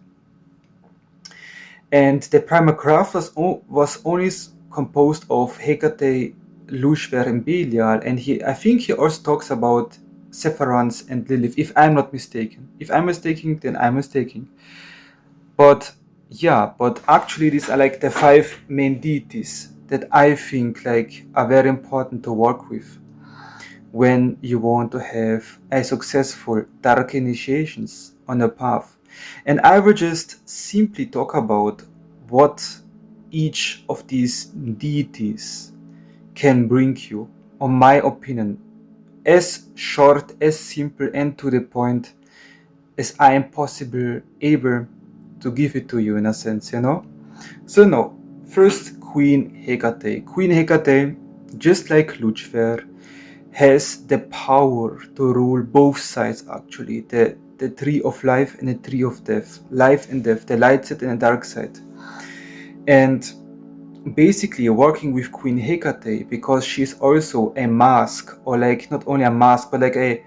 And the primal craft was only composed of Hecate, Lucifer, and Belial, and I think he also talks about Sepharans and Lilith, if I'm not mistaken. If I'm mistaken, then I'm mistaken. But yeah, but actually these are like the 5 main deities that I think like are very important to work with when you want to have a successful dark initiations on a path. And I will just simply talk about what each of these deities can bring you, on my opinion, as short, as simple, and to the point as I am possible able to give it to you in a sense, you know? So now, first Queen Hecate. Queen Hecate, just like Lucifer, has the power to rule both sides actually, the tree of life and the tree of death, life and death, the light side and the dark side. And basically working with Queen Hecate, because she's also a mask, or like not only a mask, but like a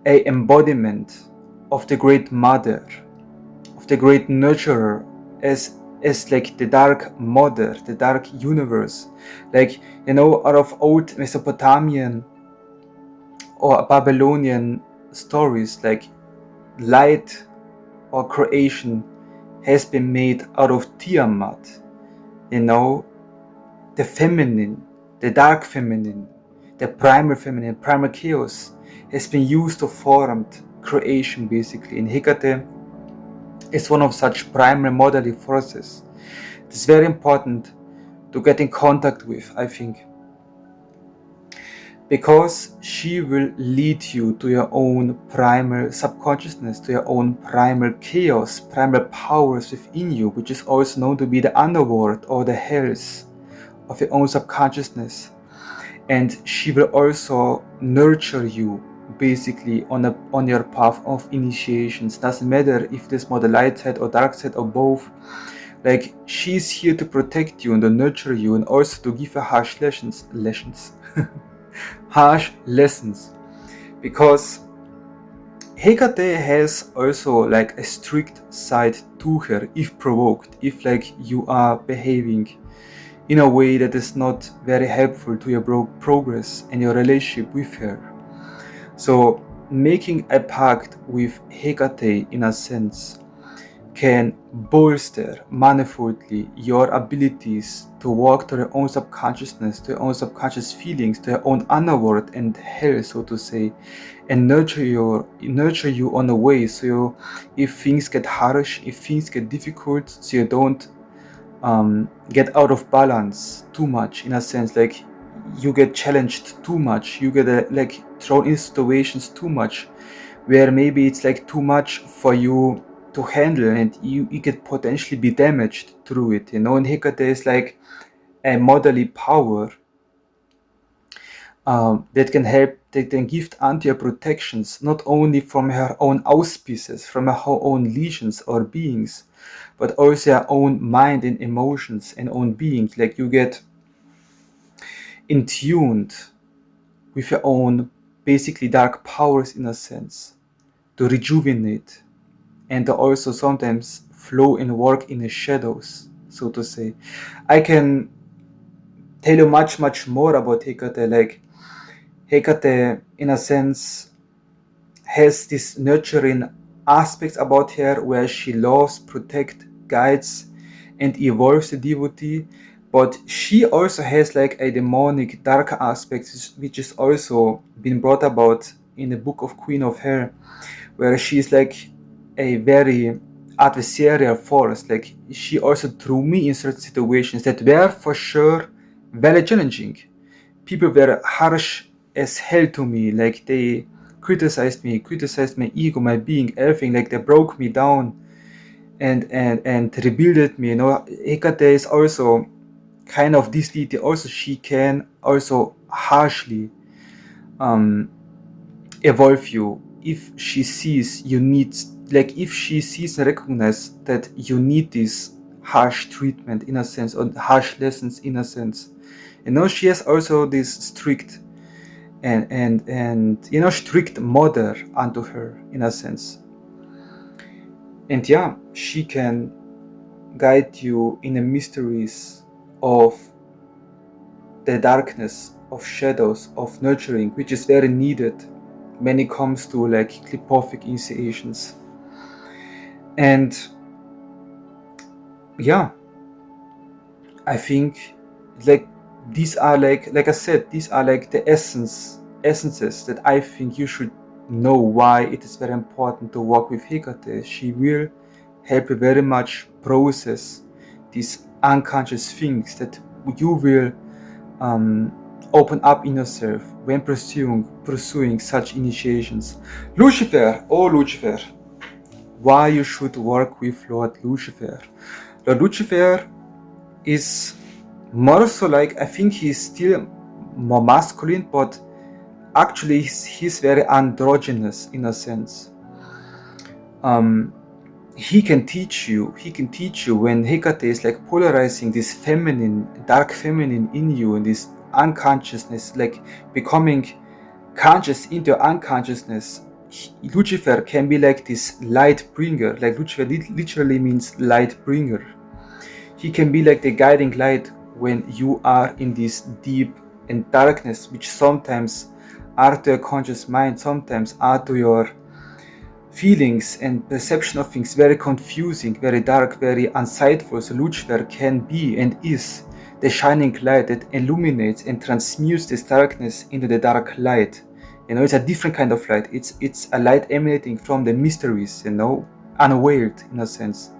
embodiment of the great mother, of the great nurturer, as like the dark mother, the dark universe, like, you know, out of old Mesopotamian or Babylonian stories, like light or creation has been made out of Tiamat, you know, the feminine, the dark feminine, the primal feminine, primal chaos has been used to form creation basically. And Hecate is one of such primal modally forces. It's very important to get in contact with, I think, because she will lead you to your own primal subconsciousness, to your own primal chaos, primal powers within you, which is also known to be the underworld or the hells of your own subconsciousness. And she will also nurture you basically on your path of initiations. Doesn't matter if it is more the light side or dark side or both. Like, she's here to protect you and to nurture you, and also to give you harsh lessons harsh lessons, because Hecate has also like a strict side to her if provoked, if like you are behaving in a way that is not very helpful to your progress and your relationship with her. So making a pact with Hecate in a sense can bolster manifoldly your abilities to walk to your own subconsciousness, to your own subconscious feelings, to your own underworld and hell, so to say, and nurture you on the way. So if things get harsh, if things get difficult, so you don't get out of balance too much, in a sense, like you get challenged too much, you get like thrown in situations too much where maybe it's like too much for you to handle, and you could potentially be damaged through it, you know. And Hecate is like a motherly power that can help, that can give unto your protections, not only from her own auspices, from her own legions or beings, but also her own mind and emotions and own being. Like you get in tuned with your own basically dark powers in a sense, to rejuvenate and to also sometimes flow and work in the shadows, so to say. I can tell you much more about Hecate. Like Hecate in a sense has this nurturing aspects about her, where she loves, protect, guides, and evolves the devotee. But she also has like a demonic, dark aspect, which is also been brought about in the book of Queen of Hell, where she's like a very adversarial force. Like she also threw me in certain situations that were for sure very challenging. People were harsh as hell to me. Like they criticized me, criticized my ego, my being, everything. Like they broke me down and rebuilded me. You know, Hecate is also kind of this deity. Also, she can also harshly evolve you if she sees you need, like if she sees and recognizes that you need this harsh treatment in a sense, or harsh lessons in a sense. You know, she has also this strict and you know, strict mother unto her in a sense. And yeah, she can guide you in the mysteries of the darkness, of shadows, of nurturing, which is very needed when it comes to like clipothic initiations. And yeah, I think like these are like I said, these are like the essences that I think you should know why it is very important to work with Hecate. She will help you very much process these unconscious things that you will open up in yourself when pursuing such initiations. Lucifer, oh Lucifer, why you should work with Lord Lucifer. Lord Lucifer is more so like, I think he's still more masculine, but actually he's very androgynous in a sense. He can teach you when Hecate is like polarizing this feminine, dark feminine in you, and this unconsciousness, like becoming conscious into your unconsciousness. Lucifer can be like this light bringer, like Lucifer literally means light bringer. He can be like the guiding light when you are in this deep and darkness, which sometimes are to your conscious mind, sometimes are to your feelings and perception of things very confusing, very dark, very insightful. So Lucifer can be and is the shining light that illuminates and transmutes this darkness into the dark light. It's a different kind of light. It's a light emanating from the mysteries, unveiled in a sense.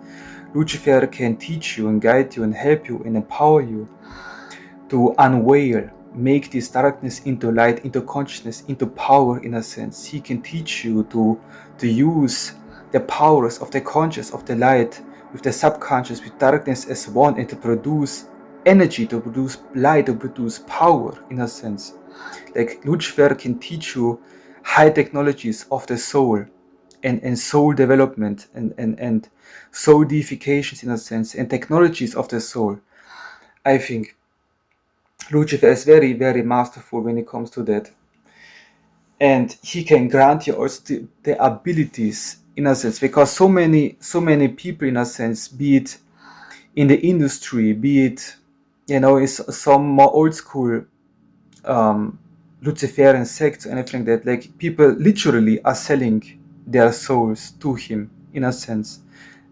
Lucifer can teach you and guide you and help you and empower you to unveil, make this darkness into light, into consciousness, into power in a sense. He can teach you to use the powers of the conscious, of the light, with the subconscious, with darkness as one, and to produce energy, to produce light, to produce power in a sense. Like Lucifer can teach you high technologies of the soul and soul development and soul deifications in a sense, and technologies of the soul. I think Lucifer is very, very masterful when it comes to that. And he can grant you also the abilities in a sense, because so many people in a sense, be it in the industry, be it, is some more old school Luciferian sects and everything, that like people literally are selling their souls to him in a sense,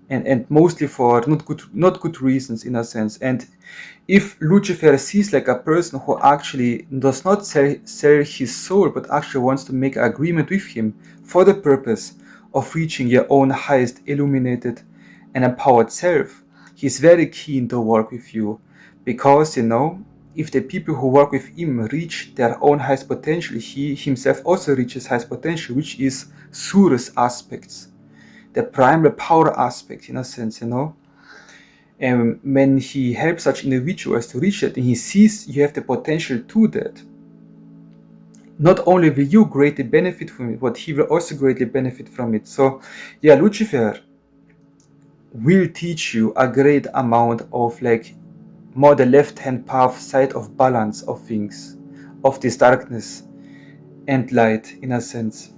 and mostly for not good reasons in a sense. And if Lucifer sees like a person who actually does not sell his soul, but actually wants to make an agreement with him for the purpose of reaching your own highest illuminated and empowered self, he's very keen to work with you, because if the people who work with him reach their own highest potential, he himself also reaches highest potential, which is Surus aspects, the primal power aspect in a sense, And when he helps such individuals to reach it, and he sees you have the potential to that, not only will you greatly benefit from it, but he will also greatly benefit from it. So, yeah, Lucifer will teach you a great amount of like more the left-hand path side of balance of things, of this darkness and light in a sense.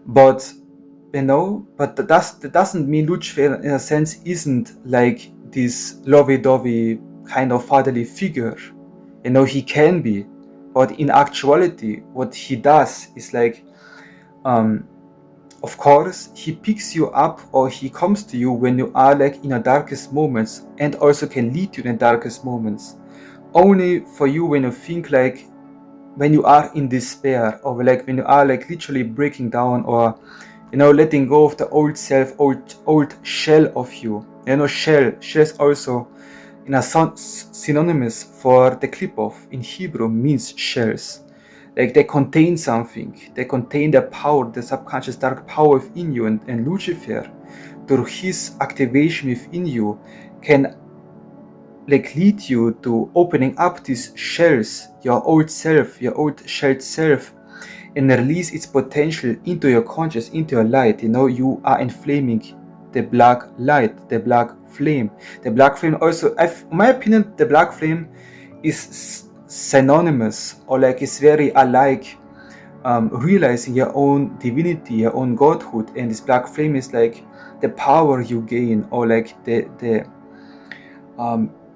But that doesn't mean Lucifer in a sense isn't like this lovey-dovey kind of fatherly figure. He can be, but in actuality what he does is like, of course he picks you up, or he comes to you when you are like in your darkest moments, and also can lead you in the darkest moments, only for you when you think like, when you are in despair, or like when you are like literally breaking down, or letting go of the old self, old shell of you. Shell is also in a synonymous for the klipov in Hebrew, means shells. Like they contain something, they contain the power, the subconscious dark power within you, and Lucifer, through his activation within you, can like lead you to opening up these shells, your old self, your old shelled self, and release its potential into your conscious, into your light. You are inflaming the black light, the black flame. The black flame also, in my opinion, the black flame is synonymous, or like it's very alike, realizing your own divinity, your own godhood. And this black flame is like the power you gain, or like the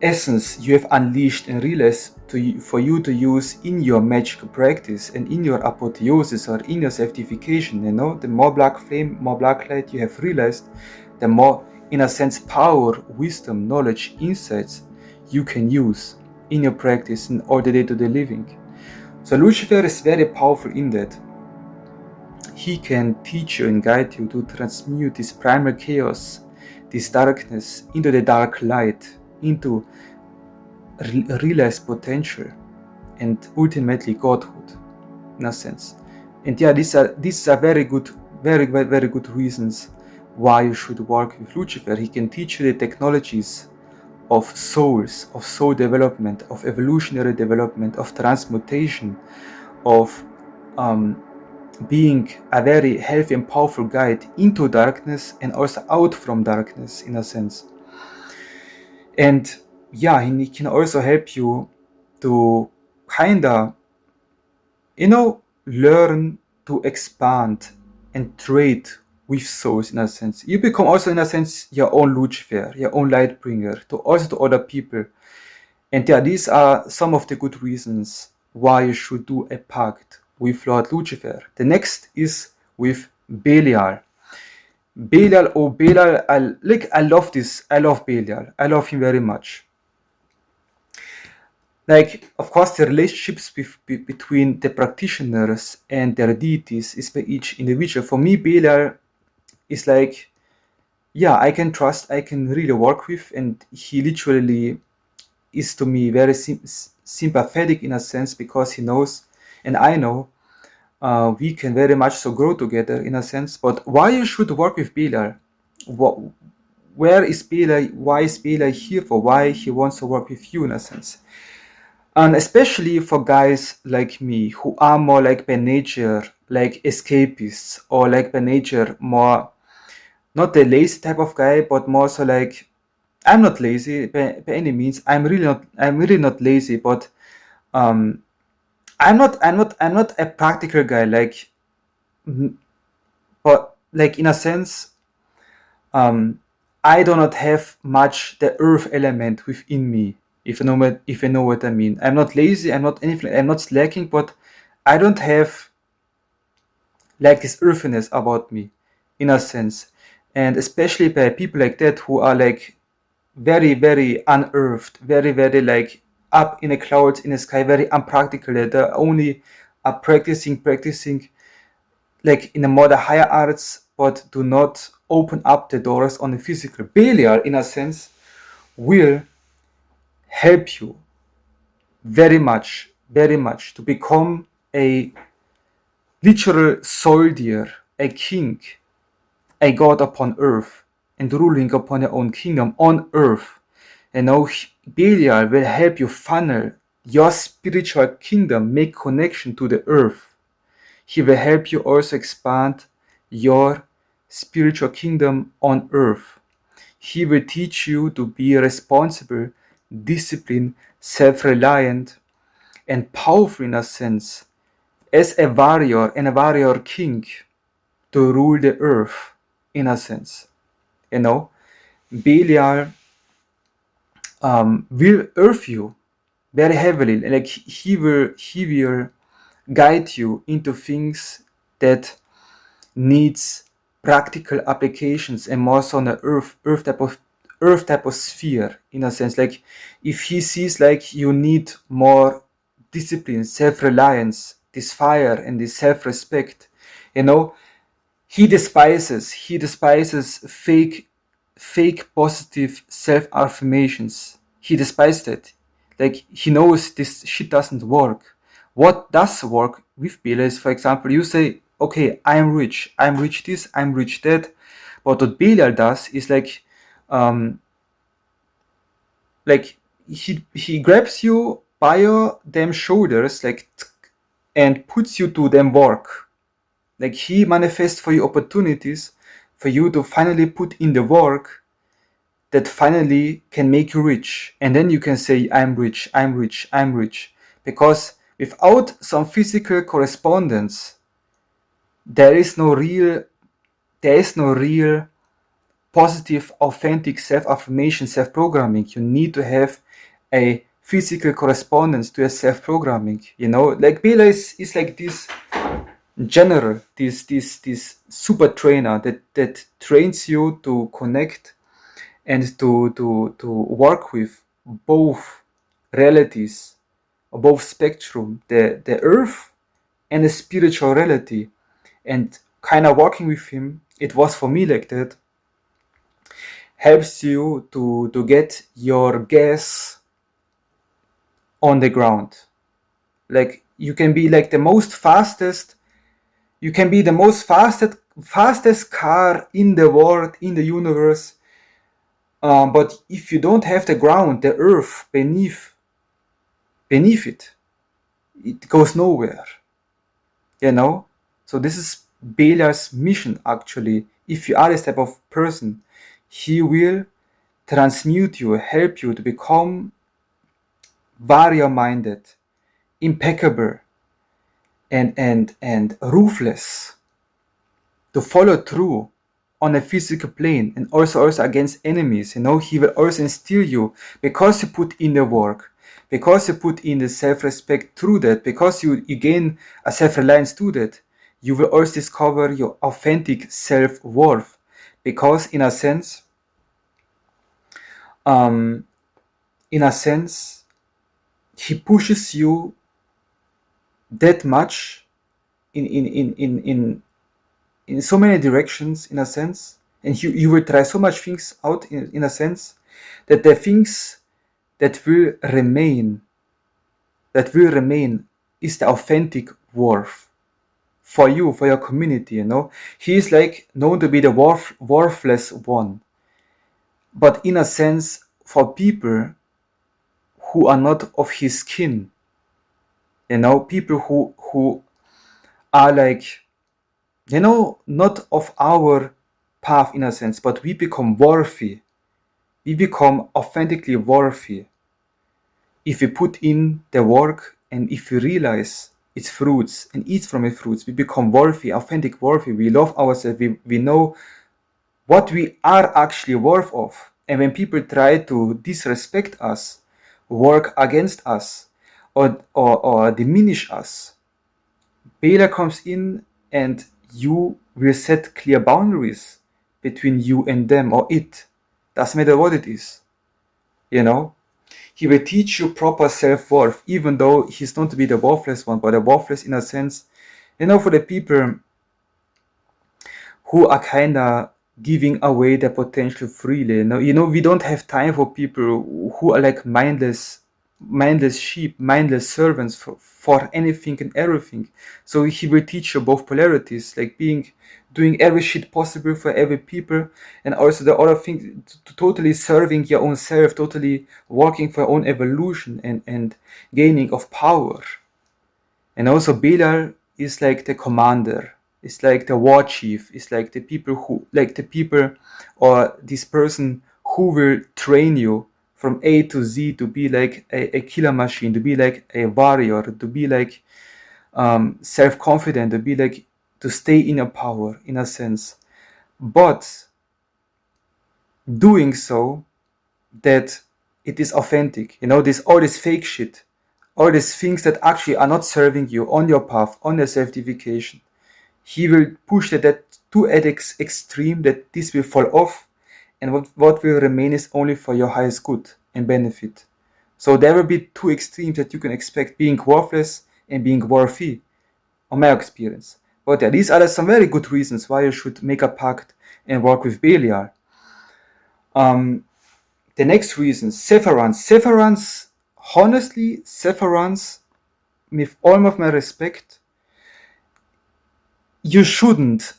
essence you have unleashed and realized for you to use in your magical practice and in your apotheosis or in your sanctification. The more black flame, more black light you have realized, the more in a sense, power, wisdom, knowledge, insights you can use in your practice in all the day-to-day living. So Lucifer is very powerful in that he can teach you and guide you to transmute this primal chaos, this darkness, into the dark light, into realized potential, and ultimately godhood, in a sense. And yeah, these are very good reasons why you should work with Lucifer. He can teach you the technologies of souls, of soul development, of evolutionary development, of transmutation, of being a very healthy and powerful guide into darkness and also out from darkness, in a sense. And yeah, he can also help you to kinda, learn to expand and trade with souls, in a sense. You become also, in a sense, your own Lucifer, your own light bringer, to other people. And yeah, these are some of the good reasons why you should do a pact with Lord Lucifer. The next is with Belial. Belial, I love this. I love Belial. I love him very much. Like, of course, the relationships between the practitioners and their deities is by each individual. For me, Belial is like, yeah, I can trust, I can really work with, and he literally is to me very sympathetic in a sense, because he knows, and I know, we can very much so grow together in a sense. But why you should work with Belial? Where is Belial? Why is Belial here for? Why he wants to work with you, in a sense? And especially for guys like me, who are more like by nature, like escapists, or like by nature more, not the lazy type of guy, but more so like, I'm not lazy by any means. I'm really not lazy, but I'm not a practical guy. Like, but like in a sense, I do not have much the earth element within me. If you know what I mean. I'm not lazy. I'm not anything. I'm not slacking, but I don't have like this earthiness about me, in a sense. And especially by people like that who are like very, very unearthed, very, very like up in the clouds, in the sky, very unpractical. They're only practicing like in the more the higher arts, but do not open up the doors on the physical. Belial, in a sense, will help you very much to become a literal soldier, a king, a god upon earth, and ruling upon your own kingdom on earth. And now Belial will help you funnel your spiritual kingdom, make connection to the earth. He will help you also expand your spiritual kingdom on earth. He will teach you to be responsible, disciplined, self-reliant, and powerful in a sense, as a warrior and a warrior king, to rule the earth, in a sense. Belial will earth you very heavily. Like, he will guide you into things that needs practical applications, and more so on the earth type of sphere, in a sense. Like, if he sees like you need more discipline, self-reliance, this fire and this self-respect, he despises fake positive self-affirmations. He despises that. Like, he knows this shit doesn't work. What does work with Belial is, for example, you say, okay, I'm rich this, I'm rich that. But what Belial does is like he grabs you by your damn shoulders, like, and puts you to them work. Like, he manifests for you opportunities for you to finally put in the work that finally can make you rich. And then you can say, I'm rich. Because without some physical correspondence, there is no real positive, authentic self-affirmation, self-programming. You need to have a physical correspondence to your self-programming. Like, Belial is like this general, this super trainer that trains you to connect and to work with both realities, or both spectrum, the earth and the spiritual reality, and kind of working with him, it was for me like that, helps you to get your gas on the ground. Like you can be like the most fastest, you can be the most fastest car in the world, in the universe, but if you don't have the ground, the earth beneath it, it goes nowhere, you know. So this is Belial's mission actually. If you are this type of person, he will transmute you, help you to become warrior-minded, impeccable, and ruthless, to follow through on a physical plane, and also against enemies. You know, he will also instill you, because you put in the work, because you put in the self-respect through that, because you gain a self-reliance to that, you will also discover your authentic self-worth. Because in a sense, um, he pushes you that much in so many directions, in a sense, and you will try so much things out in a sense, that the things that will remain is the authentic worth for you, for your community. You know, he is like known to be the worthless one, but in a sense, for people who are not of his skin, you know, people who are like, you know, not of our path in a sense, but we become worthy, we become authentically worthy if we put in the work, and if we realize its fruits and eat from its fruits. We become worthy, authentic worthy. We love ourselves. We know what we are actually worth of. And when people try to disrespect us, work against us, or diminish us, Bela comes in, and you will set clear boundaries between you and them, or it. Doesn't matter what it is. You know? He will teach you proper self-worth, even though he's not to be the worthless one, but the worthless in a sense, you know, for the people who are kind of giving away their potential freely. You know, we don't have time for people who are like mindless sheep, mindless servants for anything and everything. So he will teach you both polarities, like doing every shit possible for every people, and also the other thing, to totally serving your own self, totally working for your own evolution and gaining of power. And also Belial is like the commander, it's like the war chief, it's like the people or this person who will train you from A to Z to be like a killer machine, to be like a warrior, to be like self-confident, to be like, to stay in your power in a sense. But doing so, that it is authentic, you know, all this fake shit, all these things that actually are not serving you on your path, on your self-devication. He will push that to an extreme that this will fall off, and what will remain is only for your highest good and benefit. So there will be two extremes that you can expect, being worthless and being worthy, on my experience. But yeah, these are some very good reasons why you should make a pact and work with Belial. The next reason, severance. Honestly, severance, with all of my respect, you shouldn't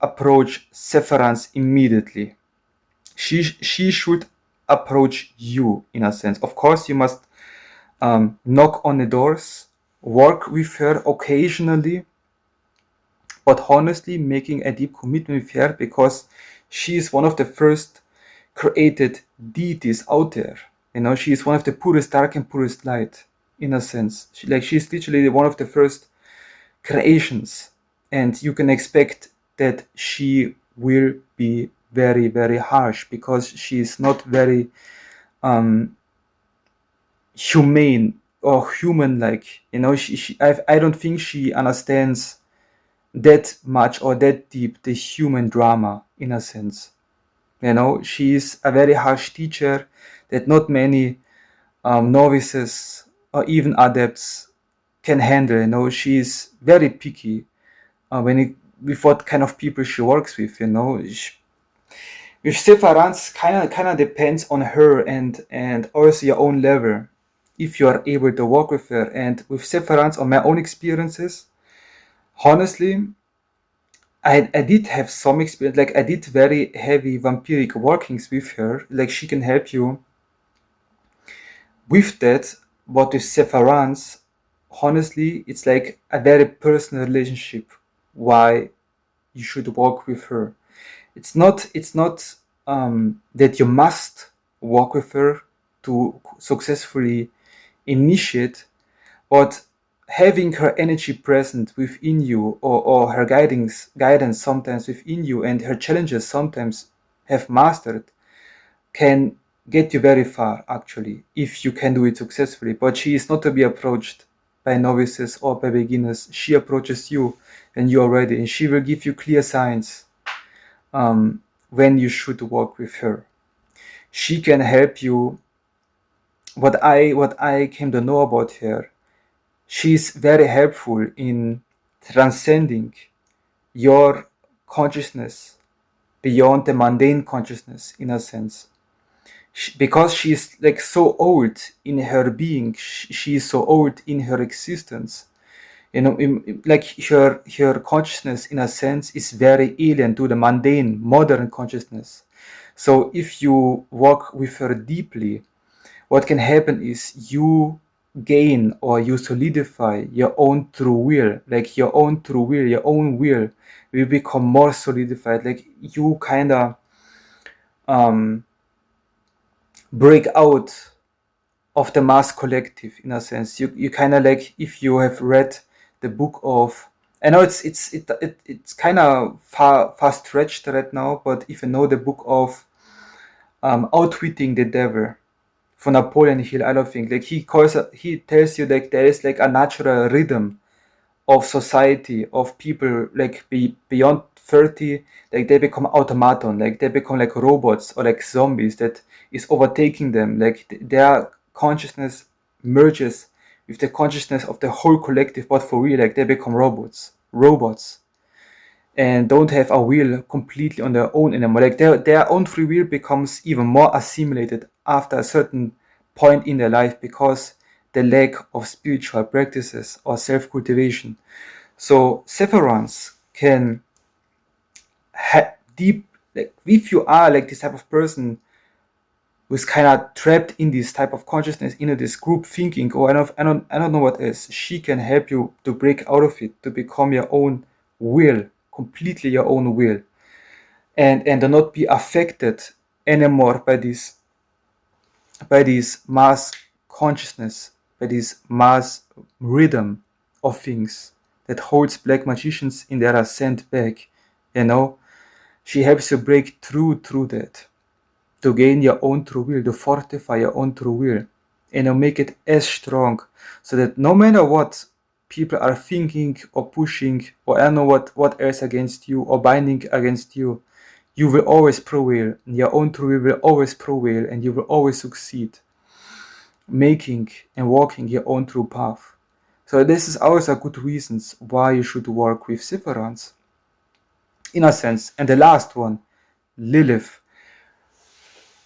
approach severance immediately. She should approach you in a sense. Of course, you must knock on the doors, work with her occasionally, but honestly, making a deep commitment with her, because she is one of the first created deities out there. You know, she is one of the purest dark and purest light, in a sense. She's literally one of the first creations, and you can expect that she will be very, very harsh, because she is not very humane or human-like. You know, I don't think she understands that much or that deep the human drama, in a sense. She is a very harsh teacher that not many novices or even adepts can handle. She is very picky with what kind of people she works with. With Seferans, kind of depends on her and also your own level, if you are able to work with her. And with Seferans, on my own experiences, honestly, I did have some experience. Like, I did very heavy vampiric workings with her. Like, she can help you with that. But with Seferans, honestly, it's like a very personal relationship. Why you should work with her? It's not that you must work with her to successfully initiate, but having her energy present within you, or her guidance sometimes within you, and her challenges sometimes have mastered, can get you very far, actually, if you can do it successfully. But she is not to be approached by novices or by beginners. She approaches you and you are ready, and she will give you clear signs when you should work with her. She can help you. What I came to know about her, she's very helpful in transcending your consciousness beyond the mundane consciousness, in a sense. Because she's like so old in her being, she is so old in her existence. Like her consciousness, in a sense, is very alien to the mundane modern consciousness. So if you walk with her deeply, what can happen is you gain, or you solidify your own true will. Like, your own true will, your own will become more solidified. Like, you kind of um, break out of the mass collective, in a sense. You kind of, like, if you have read the book of, I know it's kind of far stretched right now, but if you know the book of Outwitting the Devil for Napoleon Hill, I don't think, like, he tells you, like, there is like a natural rhythm of society, of people, like, beyond 30, like, they become automaton, like, they become like robots or like zombies that is overtaking them. Like, their consciousness merges with the consciousness of the whole collective, but for real, like, they become robots, and don't have a will completely on their own anymore. Like, their own free will becomes even more assimilated after a certain point in their life, because the lack of spiritual practices or self-cultivation. So severance can deep, like, if you are like this type of person who's kind of trapped in this type of consciousness, into this group thinking, or I don't know what else, she can help you to break out of it, to become your own will, completely your own will, and to not be affected anymore by this mass consciousness, by this mass rhythm of things that holds black magicians in their ascent back. You know, she helps you break through that, to gain your own true will, to fortify your own true will, and to make it as strong, so that no matter what people are thinking or pushing, or I don't know what else against you or binding against you, you will always prevail. Your own true will always prevail, and you will always succeed, making and walking your own true path. So this is also good reasons why you should work with Severance, in a sense. And the last one, Lilith.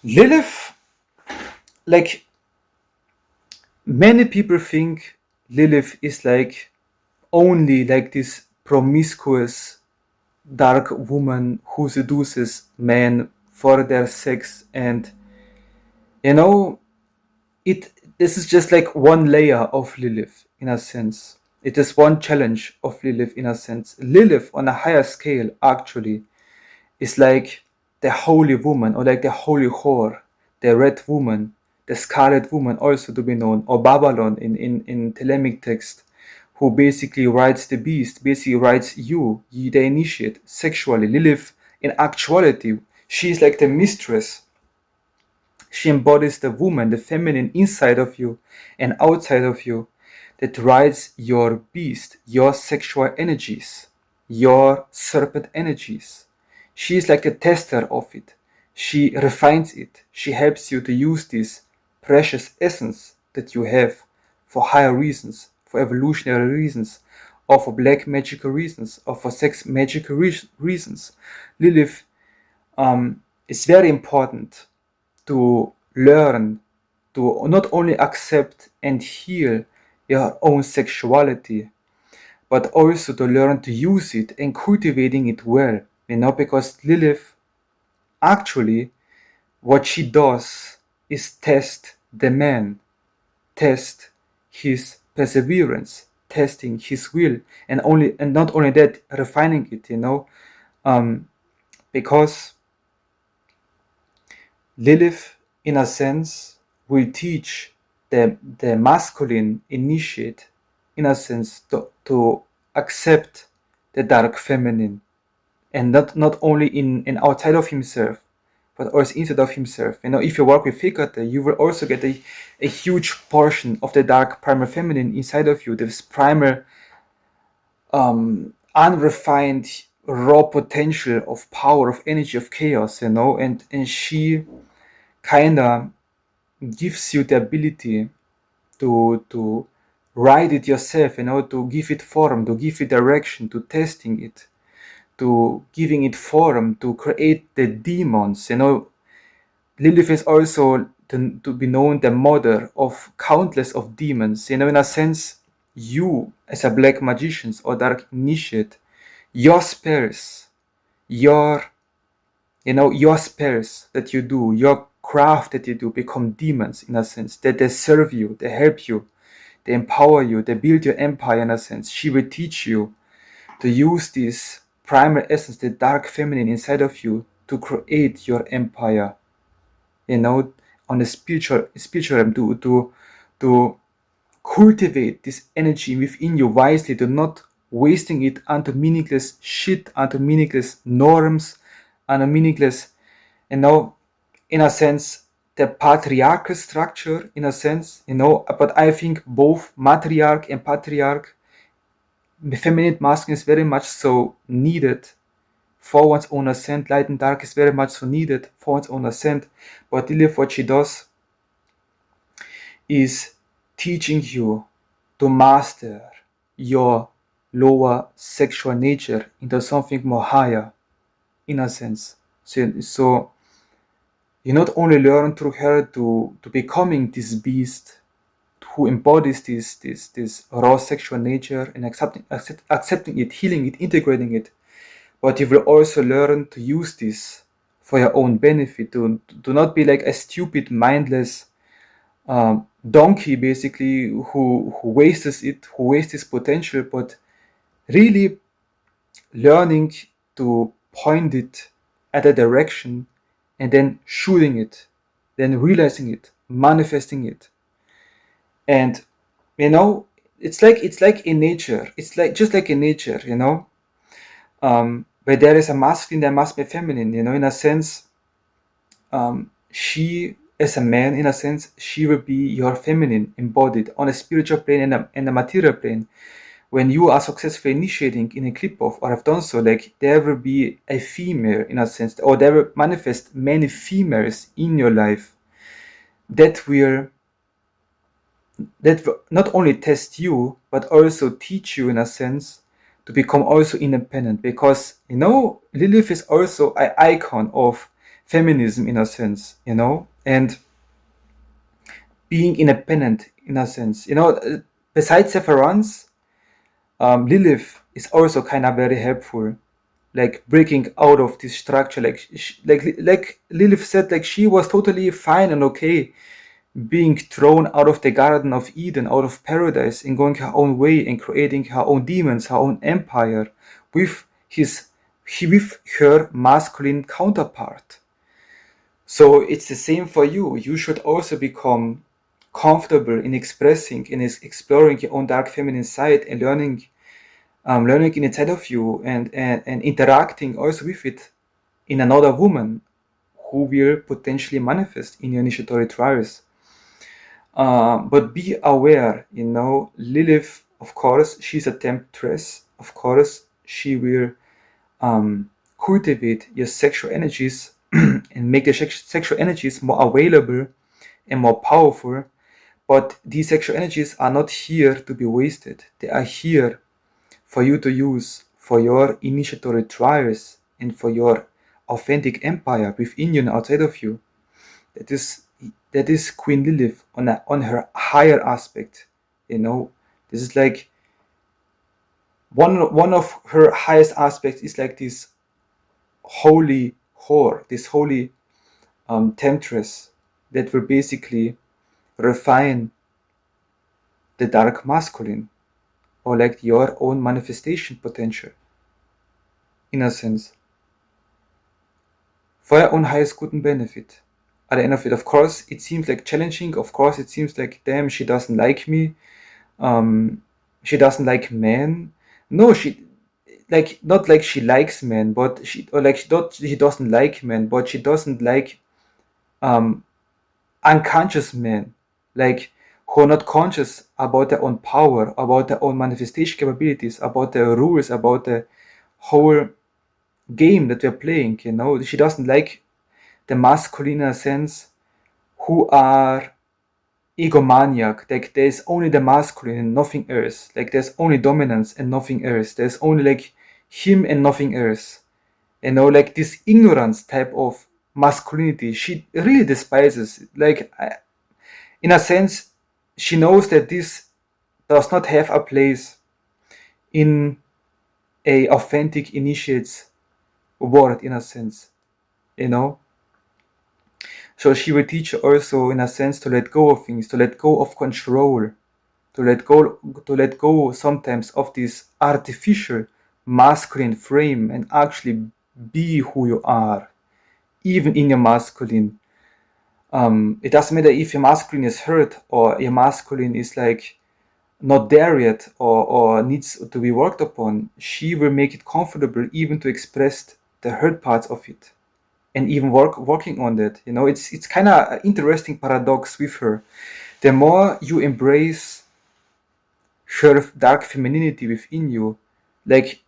Lilith, like, many people think Lilith is like only like this promiscuous dark woman who seduces men for their sex, and you know it this is just like one layer of Lilith, in a sense. It is one challenge of Lilith, in a sense. Lilith on a higher scale, actually, is like the holy woman, or like the holy whore, the red woman, the scarlet woman, also to be known, or Babylon in Thelemic text, who basically rides the beast, basically rides you, the initiate, sexually. Lilith, in actuality, she is like the mistress. She embodies the woman, the feminine inside of you and outside of you, that rides your beast, your sexual energies, your serpent energies. She is like the tester of it. She refines it. She helps you to use this precious essence that you have for higher reasons, for evolutionary reasons, or for black magical reasons, or for sex magical reasons. Lilith, it's very important to learn to not only accept and heal your own sexuality, but also to learn to use it and cultivating it well, because Lilith, actually, what she does is test the man, test his perseverance, testing his will, and not only that, refining it, because Lilith, in a sense, will teach the masculine initiate, in a sense, to accept the dark feminine, and not only in outside of himself, but also inside of himself. If you work with Hecate, you will also get a huge portion of the dark primal feminine inside of you, this primal, unrefined, raw potential of power, of energy, of chaos, and she kinda gives you the ability to write it yourself, to give it form, to give it direction, to testing it, to giving it form, to create the demons. Lilith is also to be known the mother of countless of demons. In a sense, you as a black magician or dark initiate, your spells, your your spells that you do, your craft that you do become demons, in a sense, that they serve you, they help you, they empower you, they build your empire, in a sense. She will teach you to use this primal essence, the dark feminine inside of you, to create your empire, on a spiritual realm, to cultivate this energy within you wisely, to not wasting it onto meaningless shit, onto meaningless norms, onto meaningless, in a sense, the patriarchal structure, in a sense, but I think both matriarch and patriarch, the feminine masculine, is very much so needed for one's own ascent. Light and dark is very much so needed for one's own ascent. But Lilith, what she does is teaching you to master your lower sexual nature into something more higher, in a sense. So you not only learn through her to becoming this beast who embodies this raw sexual nature and accepting it, healing it, integrating it, but you will also learn to use this for your own benefit, to not be like a stupid, mindless donkey, basically, who wastes it, who wastes his potential, but really learning to point it at a direction and then shooting it, then realizing it, manifesting it. And it's like in nature, it's like just like in nature, where there is a masculine, there must be feminine, in a sense. She, as a man, in a sense, she will be your feminine embodied on a spiritual plane and a material plane. When you are successfully initiating in a clip of, or have done so, like, there will be a female, in a sense, or there will manifest many females in your life that will not only test you, but also teach you, in a sense, to become also independent. Because, Lilith is also an icon of feminism, in a sense, and being independent, in a sense. Besides Severance, Lilith is also kind of very helpful, like breaking out of this structure. Like Lilith said, like, she was totally fine and okay being thrown out of the Garden of Eden, out of paradise, and going her own way and creating her own demons, her own empire with with her masculine counterpart. So it's the same for you. You should also become comfortable in expressing and exploring your own dark feminine side and learning in inside of you, and interacting also with it in another woman who will potentially manifest in your initiatory trials. But be aware, Lilith, of course, she's a temptress. Of course, she will cultivate your sexual energies and make the sexual energies more available and more powerful. But these sexual energies are not here to be wasted. They are here for you to use for your initiatory trials and for your authentic empire within you and outside of you. That is Queen Lilith on her higher aspect. This is like one of her highest aspects is like this holy whore, this holy temptress that will basically refine the dark masculine, or like your own manifestation potential, in a sense, for your own highest good and benefit. At the end of it, of course, it seems like challenging. Of course, it seems like, damn, she doesn't like me. She doesn't like men. No, she like not like she likes men, but she doesn't like men, but she doesn't like um unconscious men, like who are not conscious about their own power, about their own manifestation capabilities, about their rules, about the whole game that we're playing. She doesn't like the masculine sense who are egomaniac. Like there's only the masculine and nothing else. Like there's only dominance and nothing else. There's only like him and nothing else. Like this ignorance type of masculinity, she really despises. Like, in a sense, she knows that this does not have a place in a authentic initiate's world, in a sense. you know so she will teach you also, in a sense, to let go of things, to let go of control, to let go sometimes of this artificial masculine frame and actually be who you are, even in your masculine. It doesn't matter if your masculine is hurt or your masculine is like not there yet, or needs to be worked upon. She will make it comfortable even to express the hurt parts of it, and even working on that. It's kind of an interesting paradox with her. The more you embrace her dark femininity within you, like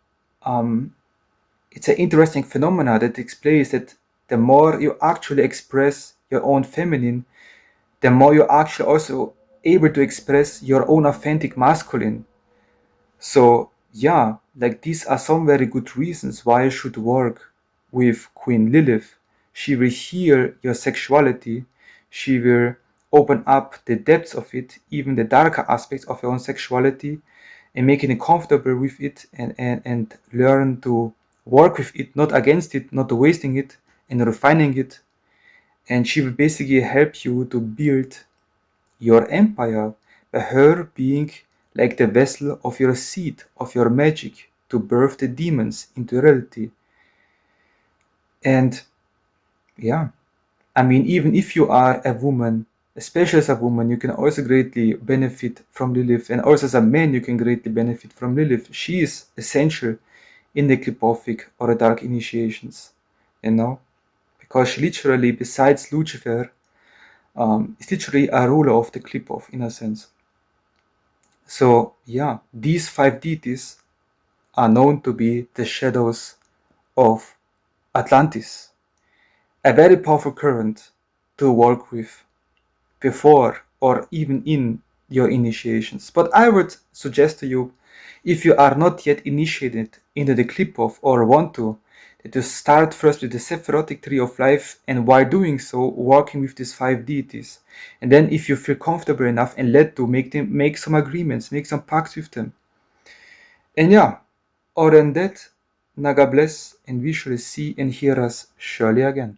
it's an interesting phenomena that takes place, that the more you actually express your own feminine, the more you're actually also able to express your own authentic masculine. So yeah, like these are some very good reasons why you should work with Queen Lilith. She will heal your sexuality. She will open up the depths of it, even the darker aspects of your own sexuality, and making it comfortable with it, and learn to work with it, not against it, not wasting it, and refining it. And she will basically help you to build your empire by her being like the vessel of your seed, of your magic, to birth the demons into reality. And yeah, I mean, even if you are a woman, especially as a woman, you can also greatly benefit from Lilith. And also as a man, you can greatly benefit from Lilith. She is essential in the Clipothic or the Dark Initiations, because she literally, besides Lucifer, is literally a ruler of the Clipoth, in a sense. So yeah, these 5 deities are known to be the shadows of Atlantis, a very powerful current to work with before or even in your initiations. But I would suggest to you, if you are not yet initiated into the Clipoth or want to, that you start first with the Sephirotic Tree of Life, and while doing so, working with these 5 deities. And then if you feel comfortable enough and led to, make some agreements, make some pacts with them. And yeah, other than that, Naga bless, and we shall see and hear us surely again.